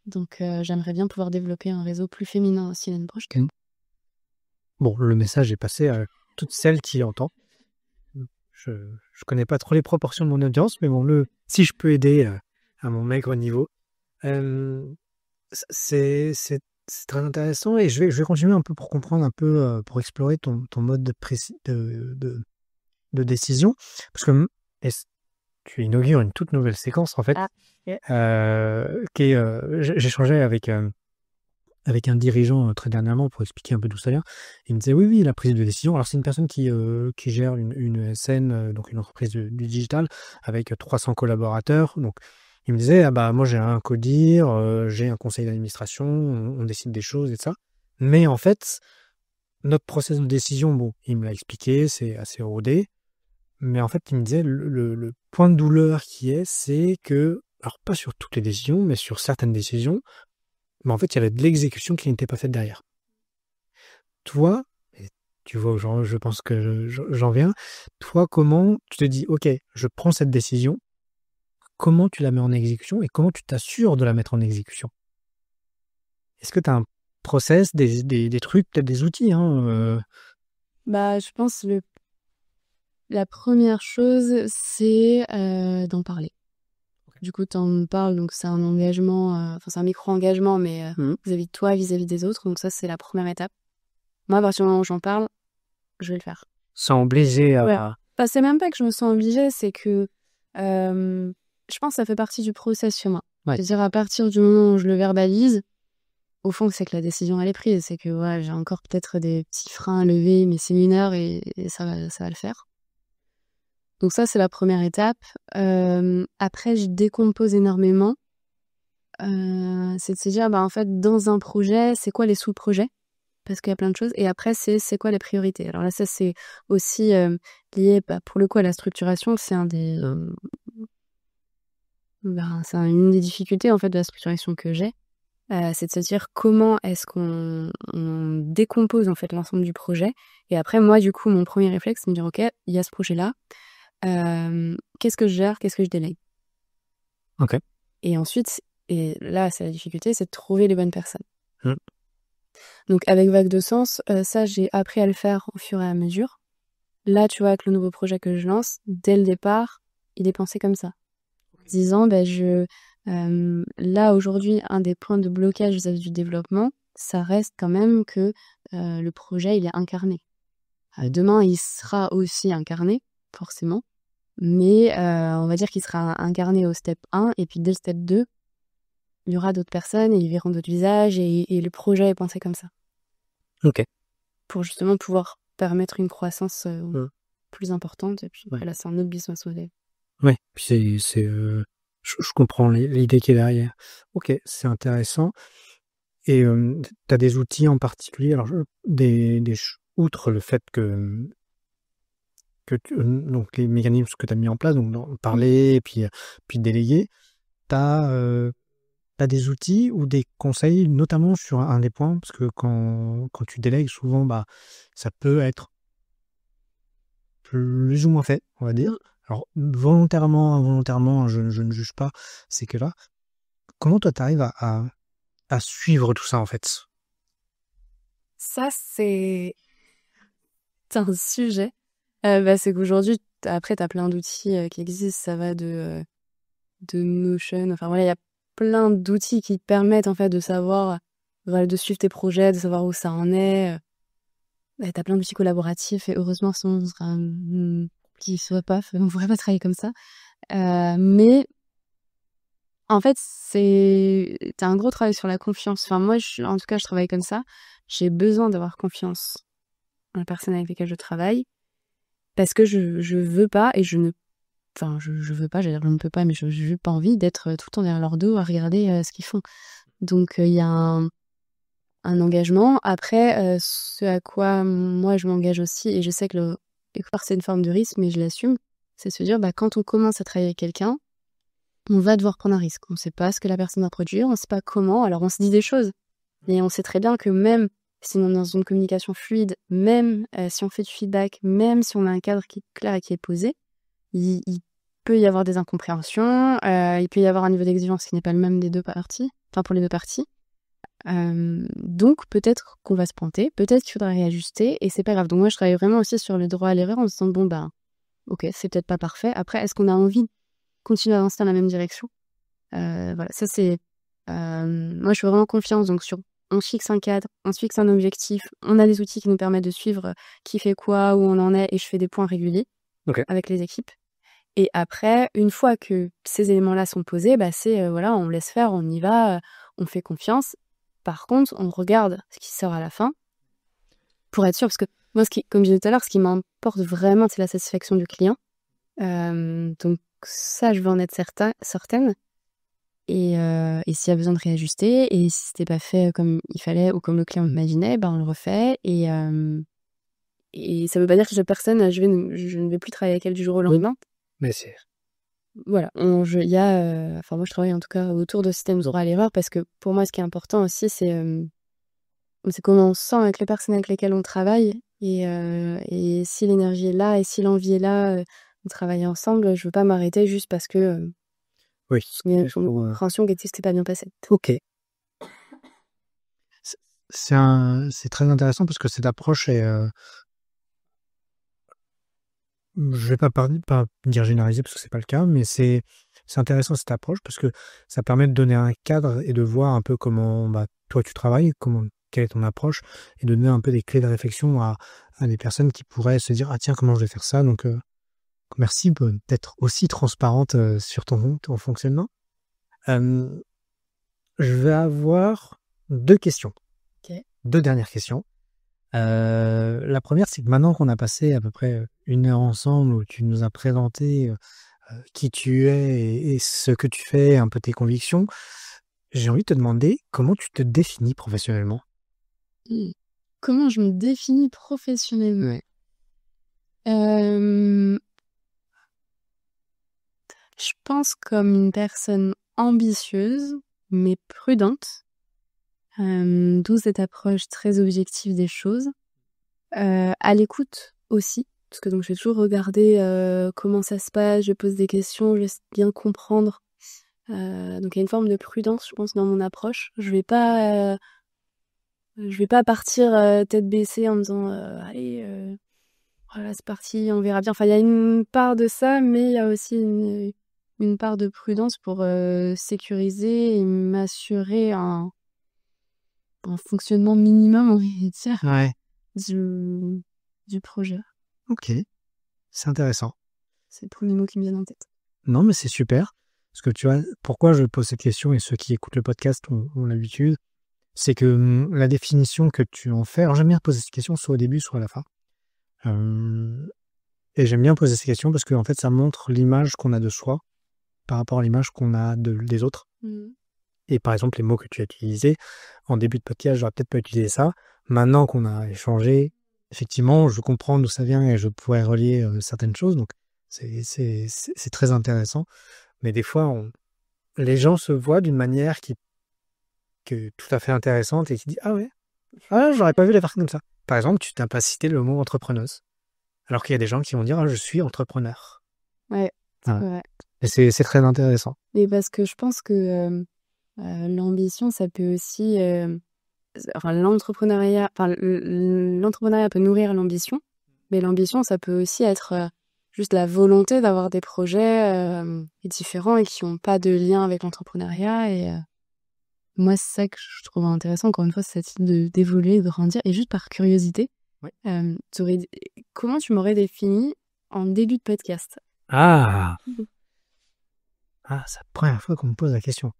Donc, j'aimerais bien pouvoir développer un réseau plus féminin aussi l'année prochaine. Bon, le message est passé à toutes celles qui l'entendent. Je connais pas trop les proportions de mon audience, mais bon, si je peux aider à mon maigre niveau, c'est très intéressant, et je vais continuer un peu pour comprendre un peu, pour explorer ton mode de décision, parce que tu inaugures une toute nouvelle séquence en fait, qui est, j'échangeais avec un dirigeant très dernièrement pour expliquer un peu d'où ça vient. Il me disait oui, la prise de décision. Alors c'est une personne qui gère une ESN, donc une entreprise du digital, avec 300 collaborateurs. Donc il me disait moi j'ai un codir, j'ai un conseil d'administration, on décide des choses et ça. Mais en fait, notre process de décision, bon, il me l'a expliqué, c'est assez rodé. Mais en fait, il me disait le point de douleur c'est que, alors pas sur toutes les décisions, mais sur certaines décisions, mais en fait, il y avait de l'exécution qui n'était pas faite derrière. Toi, et tu vois, je pense que j'en viens, toi, comment tu te dis, ok, je prends cette décision, comment tu la mets en exécution et comment tu t'assures de la mettre en exécution? Est-ce que tu as un process, des trucs, peut-être des outils Je pense la première chose, c'est d'en parler. Du coup, tu en parles, donc c'est un engagement, c'est un micro-engagement, mais vis-à-vis de toi, vis-à-vis des autres. Donc ça, c'est la première étape. Moi, à partir du moment où j'en parle, je vais le faire. Sans obliger à... Ouais. C'est même pas que je me sens obligée, c'est que je pense que ça fait partie du process chez moi. Ouais. C'est-à-dire, à partir du moment où je le verbalise, au fond, c'est que la décision, elle est prise. C'est que j'ai encore peut-être des petits freins à lever, mais c'est 1 heure et ça va le faire. Donc ça, c'est la première étape. Après, je décompose énormément. C'est de se dire, en fait, dans un projet, c'est quoi les sous-projets? parce qu'il y a plein de choses. Et après, c'est quoi les priorités? Alors là, ça, c'est aussi lié, pour le coup, à la structuration. C'est c'est une des difficultés en fait de la structuration que j'ai. C'est de se dire comment est-ce qu'on décompose en fait l'ensemble du projet. Et après, moi, du coup, mon premier réflexe, c'est de me dire, ok, il y a ce projet-là. Qu'est-ce que je gère? Qu'est-ce que je délègue? Ok. Et ensuite, et là, c'est la difficulté, c'est de trouver les bonnes personnes. Mmh. Donc avec Vague de Sens, ça, j'ai appris à le faire au fur et à mesure. Là, tu vois, avec le nouveau projet que je lance, dès le départ, il est pensé comme ça. En disant, là, aujourd'hui, un des points de blocage vis-à-vis du développement, ça reste quand même que le projet, il est incarné. Demain, il sera aussi incarné, forcément. Mais on va dire qu'il sera incarné au step 1 et puis dès le step 2, il y aura d'autres personnes et ils verront d'autres visages et le projet est pensé comme ça. Ok. Pour justement pouvoir permettre une croissance plus importante. Et puis Ouais. là, c'est un autre business model. Ouais, puis je comprends l'idée qui est derrière. Ok, c'est intéressant. Et tu as des outils en particulier, alors outre le fait que donc les mécanismes que tu as mis en place, donc parler et puis déléguer, tu as des outils ou des conseils, notamment sur un des points, parce que quand tu délègues, souvent, ça peut être plus ou moins fait, on va dire. Alors, volontairement, involontairement, je ne juge pas ces cas-là. Comment toi, tu arrives à suivre tout ça, en fait? Ça, c'est un sujet. C'est qu'aujourd'hui, après, tu as plein d'outils qui existent. Ça va de Notion. Enfin, voilà, il y a plein d'outils qui te permettent, en fait, de savoir, de suivre tes projets, de savoir où ça en est. T'as plein d'outils collaboratifs et heureusement, sinon, on sera, qui soit pas, on pourrait pas travailler comme ça. Mais en fait, t'as un gros travail sur la confiance. Enfin, moi, en tout cas, je travaille comme ça. J'ai besoin d'avoir confiance dans la personne avec laquelle je travaille parce que je veux pas et je ne, enfin, je veux pas, j'allais dire je ne peux pas, mais je n'ai pas envie d'être tout le temps derrière leur dos à regarder ce qu'ils font. Donc, il y a un engagement. Après, ce à quoi moi je m'engage aussi, et je sais que quelque part c'est une forme de risque, mais je l'assume, c'est se dire, quand on commence à travailler avec quelqu'un, on va devoir prendre un risque. On ne sait pas ce que la personne va produire, on ne sait pas comment, alors on se dit des choses. Et on sait très bien que même si on est dans une communication fluide, même si on fait du feedback, même si on a un cadre qui est clair et qui est posé, il peut y avoir des incompréhensions, il peut y avoir un niveau d'exigence qui n'est pas le même des deux parties, enfin pour les deux parties. Donc peut-être qu'on va se planter, peut-être qu'il faudra réajuster, et c'est pas grave. Donc moi je travaille vraiment aussi sur le droit à l'erreur en se disant ok, c'est peut-être pas parfait. Après, est-ce qu'on a envie de continuer à avancer dans la même direction? Voilà, ça c'est... moi je fais vraiment confiance, donc on se fixe un cadre, on se fixe un objectif, on a des outils qui nous permettent de suivre qui fait quoi, où on en est, et je fais des points réguliers avec les équipes. Et après, une fois que ces éléments-là sont posés, c'est on laisse faire, on y va, on fait confiance. Par contre, on regarde ce qui sort à la fin pour être sûr, parce que moi, comme je disais tout à l'heure, ce qui m'importe vraiment, c'est la satisfaction du client. Donc ça, je veux en être certaine. Et s'il y a besoin de réajuster, et si c'était pas fait comme il fallait ou comme le client imaginait, on le refait. Et ça veut pas dire que cette personne, je ne vais plus travailler avec elle du jour au lendemain. Mais c'est... Voilà, moi je travaille en tout cas autour de systèmes droit à l'erreur, parce que pour moi, ce qui est important aussi, c'est comment on se sent avec les personnes avec lesquelles on travaille. Et si l'énergie est là et si l'envie est là, de travailler ensemble, je veux pas m'arrêter juste parce que Oui, il y a une compréhension qui n'était pas bien passée. ok. C'est très intéressant parce que cette approche est... je vais pas dire généraliser parce que c'est pas le cas, mais c'est intéressant cette approche parce que ça permet de donner un cadre et de voir un peu comment toi tu travailles, quelle est ton approche, et de donner un peu des clés de réflexion à des personnes qui pourraient se dire ah tiens, comment je vais faire ça. Donc merci d'être aussi transparente sur ton fonctionnement. Je vais avoir deux questions. Okay. Deux dernières questions. La première, c'est que maintenant qu'on a passé à peu près 1 heure ensemble, où tu nous as présenté qui tu es et ce que tu fais, un peu tes convictions, j'ai envie de te demander comment tu te définis professionnellement? Comment je me définis professionnellement? Je pense comme une personne ambitieuse, mais prudente. D'où cette approche très objective des choses. À l'écoute aussi, parce que donc je vais toujours regarder comment ça se passe, je pose des questions, j'essaie de bien comprendre. Donc il y a une forme de prudence, je pense, dans mon approche. Je vais pas partir tête baissée en me disant allez, voilà, c'est parti, on verra bien. Enfin, il y a une part de ça, mais il y a aussi une part de prudence pour sécuriser et m'assurer un fonctionnement minimum, on va dire, Ouais. du projet. Ok. C'est intéressant. C'est le premier mot qui me vient en tête. Non, mais c'est super. Parce que tu vois, pourquoi je pose cette question, et ceux qui écoutent le podcast ont l'habitude, c'est que la définition que tu en fais, alors j'aime bien poser cette question soit au début, soit à la fin. Et j'aime bien poser ces questions parce que en fait, ça montre l'image qu'on a de soi par rapport à l'image qu'on a des autres. Et par exemple, les mots que tu as utilisés, en début de podcast, j'aurais peut-être pas utilisé ça. Maintenant qu'on a échangé, effectivement, je comprends d'où ça vient et je pourrais relier certaines choses. Donc, c'est très intéressant. Mais des fois, les gens se voient d'une manière qui est tout à fait intéressante et qui dit « Ah ouais, j'aurais pas vu la personne comme ça ». Par exemple, tu t'as pas cité le mot entrepreneuse. Alors qu'il y a des gens qui vont dire « Ah, je suis entrepreneur ». Ouais, c'est vrai. Et c'est très intéressant. Et parce que je pense que l'ambition, ça peut aussi... l'entrepreneuriat peut nourrir l'ambition, mais l'ambition, ça peut aussi être juste la volonté d'avoir des projets différents et qui n'ont pas de lien avec l'entrepreneuriat. Et moi, c'est ça que je trouve intéressant, encore une fois, c'est cette idée d'évoluer, de grandir. Et juste par curiosité, comment tu m'aurais défini en début de podcast? Ah, c'est la première fois qu'on me pose la question.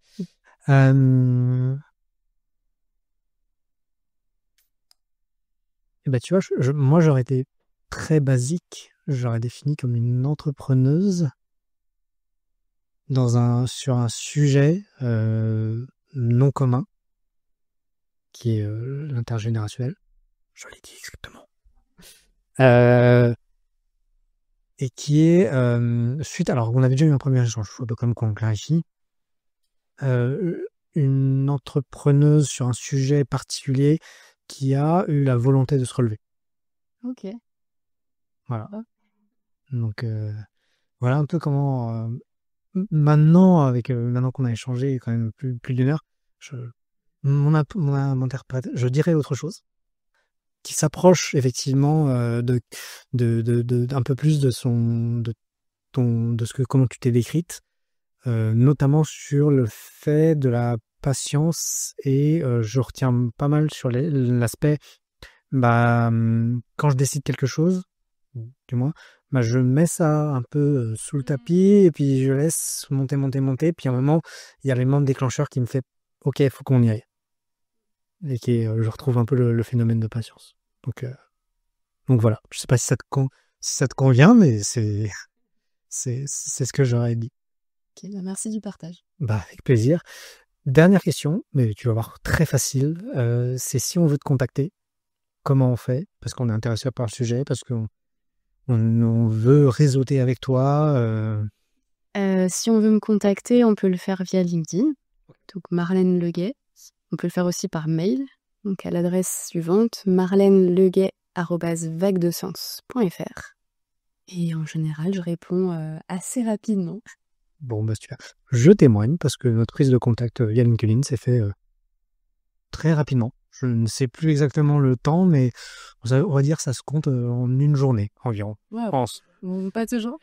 Et bah, tu vois, moi, j'aurais été très basique. J'aurais défini comme une entrepreneuse sur un sujet non commun, qui est l'intergénérationnel. Je l'ai dit exactement. Et qui est suite... Alors, on avait déjà eu un premier échange, il faut quand même qu'on clarifie. Une entrepreneuse sur un sujet particulier qui a eu la volonté de se relever. Ok. Voilà. Donc, voilà un peu comment... maintenant qu'on a échangé quand même plus d'une heure, mon interprète, je dirais autre chose qui s'approche effectivement d'un peu plus de comment tu t'es décrite, notamment sur le fait de la patience, et je retiens pas mal sur l'aspect quand je décide quelque chose, du moins, je mets ça un peu sous le tapis et puis je laisse monter, puis à un moment il y a l'élément déclencheur qui me fait ok, il faut qu'on y aille, et je retrouve un peu le phénomène de patience. Donc voilà, je sais pas si ça te convient, mais c'est ce que j'aurais dit. Ok, merci du partage. Avec plaisir. Dernière question, mais tu vas voir, très facile. C'est si on veut te contacter, comment on fait? Parce qu'on est intéressé par le sujet, parce qu'on veut réseauter avec toi. Si on veut me contacter, on peut le faire via LinkedIn, donc Marlène Leguet. On peut le faire aussi par mail, donc à l'adresse suivante, marleneleguet@vaguedesens.fr. Et en général, je réponds assez rapidement. Bon, super. Je témoigne parce que notre prise de contact via LinkedIn s'est fait très rapidement. Je ne sais plus exactement le temps, mais on va dire que ça se compte en une journée environ. Ouais, je pense. Bon, pas toujours.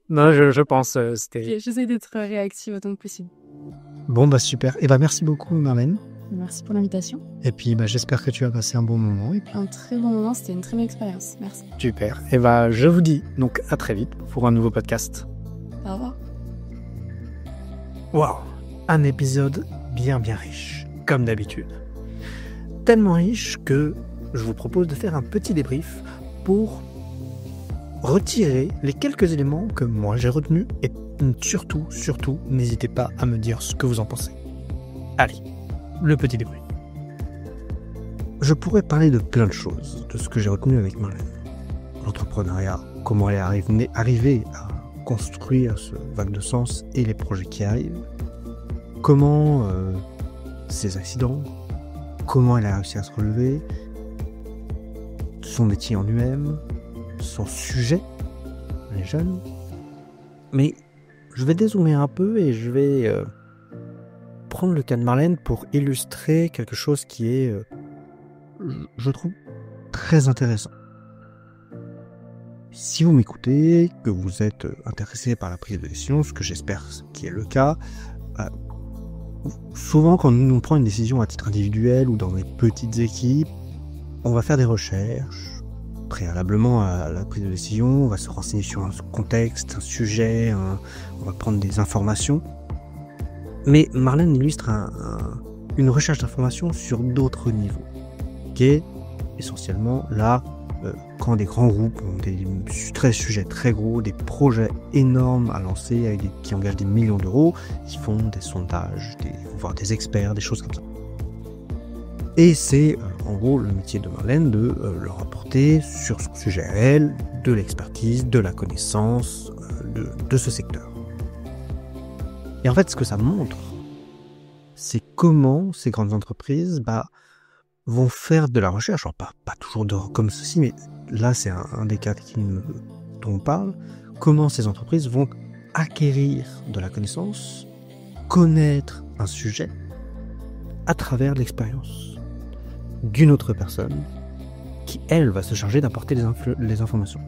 Non, je pense. J'essaie d'être réactive autant que possible. Bon, super. Et merci beaucoup, Marlène. Merci pour l'invitation. Et puis, j'espère que tu as passé un bon moment. Et puis... Un très bon moment, c'était une très bonne expérience. Merci. Super. Et je vous dis donc à très vite pour un nouveau podcast. Au revoir. Waouh, un épisode bien riche, comme d'habitude. Tellement riche que je vous propose de faire un petit débrief pour retirer les quelques éléments que moi j'ai retenus, et surtout, n'hésitez pas à me dire ce que vous en pensez. Allez, le petit débrief. Je pourrais parler de plein de choses, de ce que j'ai retenu avec Marlène. L'entrepreneuriat, comment elle est arrivée à construire ce vague de sens et les projets qui arrivent. Comment ses accidents, comment elle a réussi à se relever, son métier en lui-même, son sujet, les jeunes. Mais je vais dézoomer un peu et je vais prendre le cas de Marlène pour illustrer quelque chose qui est, je trouve, très intéressant. Si vous m'écoutez, que vous êtes intéressé par la prise de décision, ce que j'espère qui est le cas, souvent quand on prend une décision à titre individuel ou dans des petites équipes, on va faire des recherches. Préalablement à la prise de décision, on va se renseigner sur un contexte, un sujet, on va prendre des informations. Mais Marlène illustre une recherche d'informations sur d'autres niveaux, qui est essentiellement là, quand des grands groupes ont des sujets très gros, des projets énormes à lancer, qui engagent des millions d'euros, ils font des sondages, voire des experts, des choses comme ça. Et c'est en gros le métier de Marlène de leur apporter sur son sujet réel de l'expertise, de la connaissance de ce secteur. Et en fait, ce que ça montre, c'est comment ces grandes entreprises vont faire de la recherche, alors pas toujours comme ceci, mais là c'est un des cas dont on parle, comment ces entreprises vont acquérir de la connaissance, connaître un sujet à travers l'expérience d'une autre personne qui, elle, va se charger d'apporter les informations.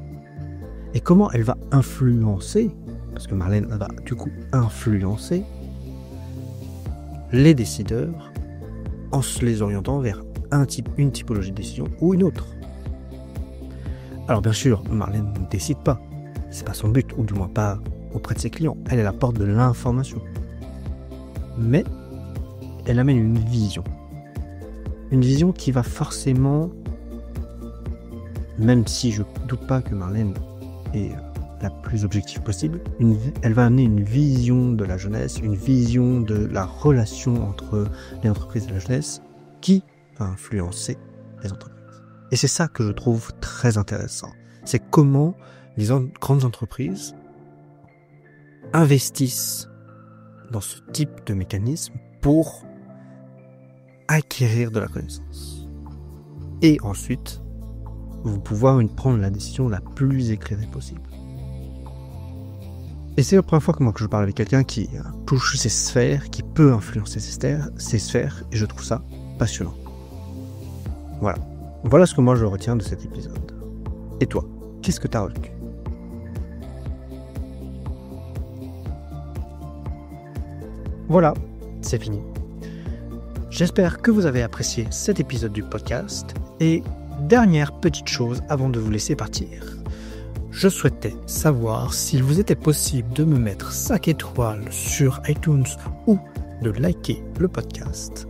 Et comment elle va influencer, parce que Marlène va du coup influencer les décideurs en se les orientant vers une typologie de décision ou une autre. Alors bien sûr, Marlène ne décide pas, c'est pas son but, ou du moins pas auprès de ses clients. Elle apporte de l'information. Mais elle amène une vision. Une vision qui va forcément, même si je ne doute pas que Marlène est la plus objective possible, elle va amener une vision de la jeunesse, une vision de la relation entre les entreprises et la jeunesse qui va influencer les entreprises. Et c'est ça que je trouve très intéressant. C'est comment les grandes entreprises investissent dans ce type de mécanisme pour acquérir de la connaissance. Et ensuite, vous pouvoir prendre la décision la plus éclairée possible. Et c'est la première fois que je parle avec quelqu'un qui touche ces sphères, qui peut influencer ces sphères, et je trouve ça passionnant. Voilà ce que moi je retiens de cet épisode. Et toi, qu'est-ce que tu as retenu ? Voilà, c'est fini. J'espère que vous avez apprécié cet épisode du podcast. Et dernière petite chose avant de vous laisser partir. Je souhaitais savoir s'il vous était possible de me mettre 5 étoiles sur iTunes ou de liker le podcast.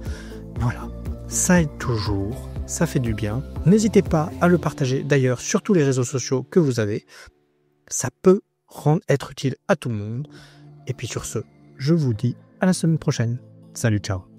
Voilà, ça aide toujours, ça fait du bien. N'hésitez pas à le partager d'ailleurs sur tous les réseaux sociaux que vous avez. Ça peut être utile à tout le monde. Et puis sur ce, je vous dis à la semaine prochaine. Salut, ciao.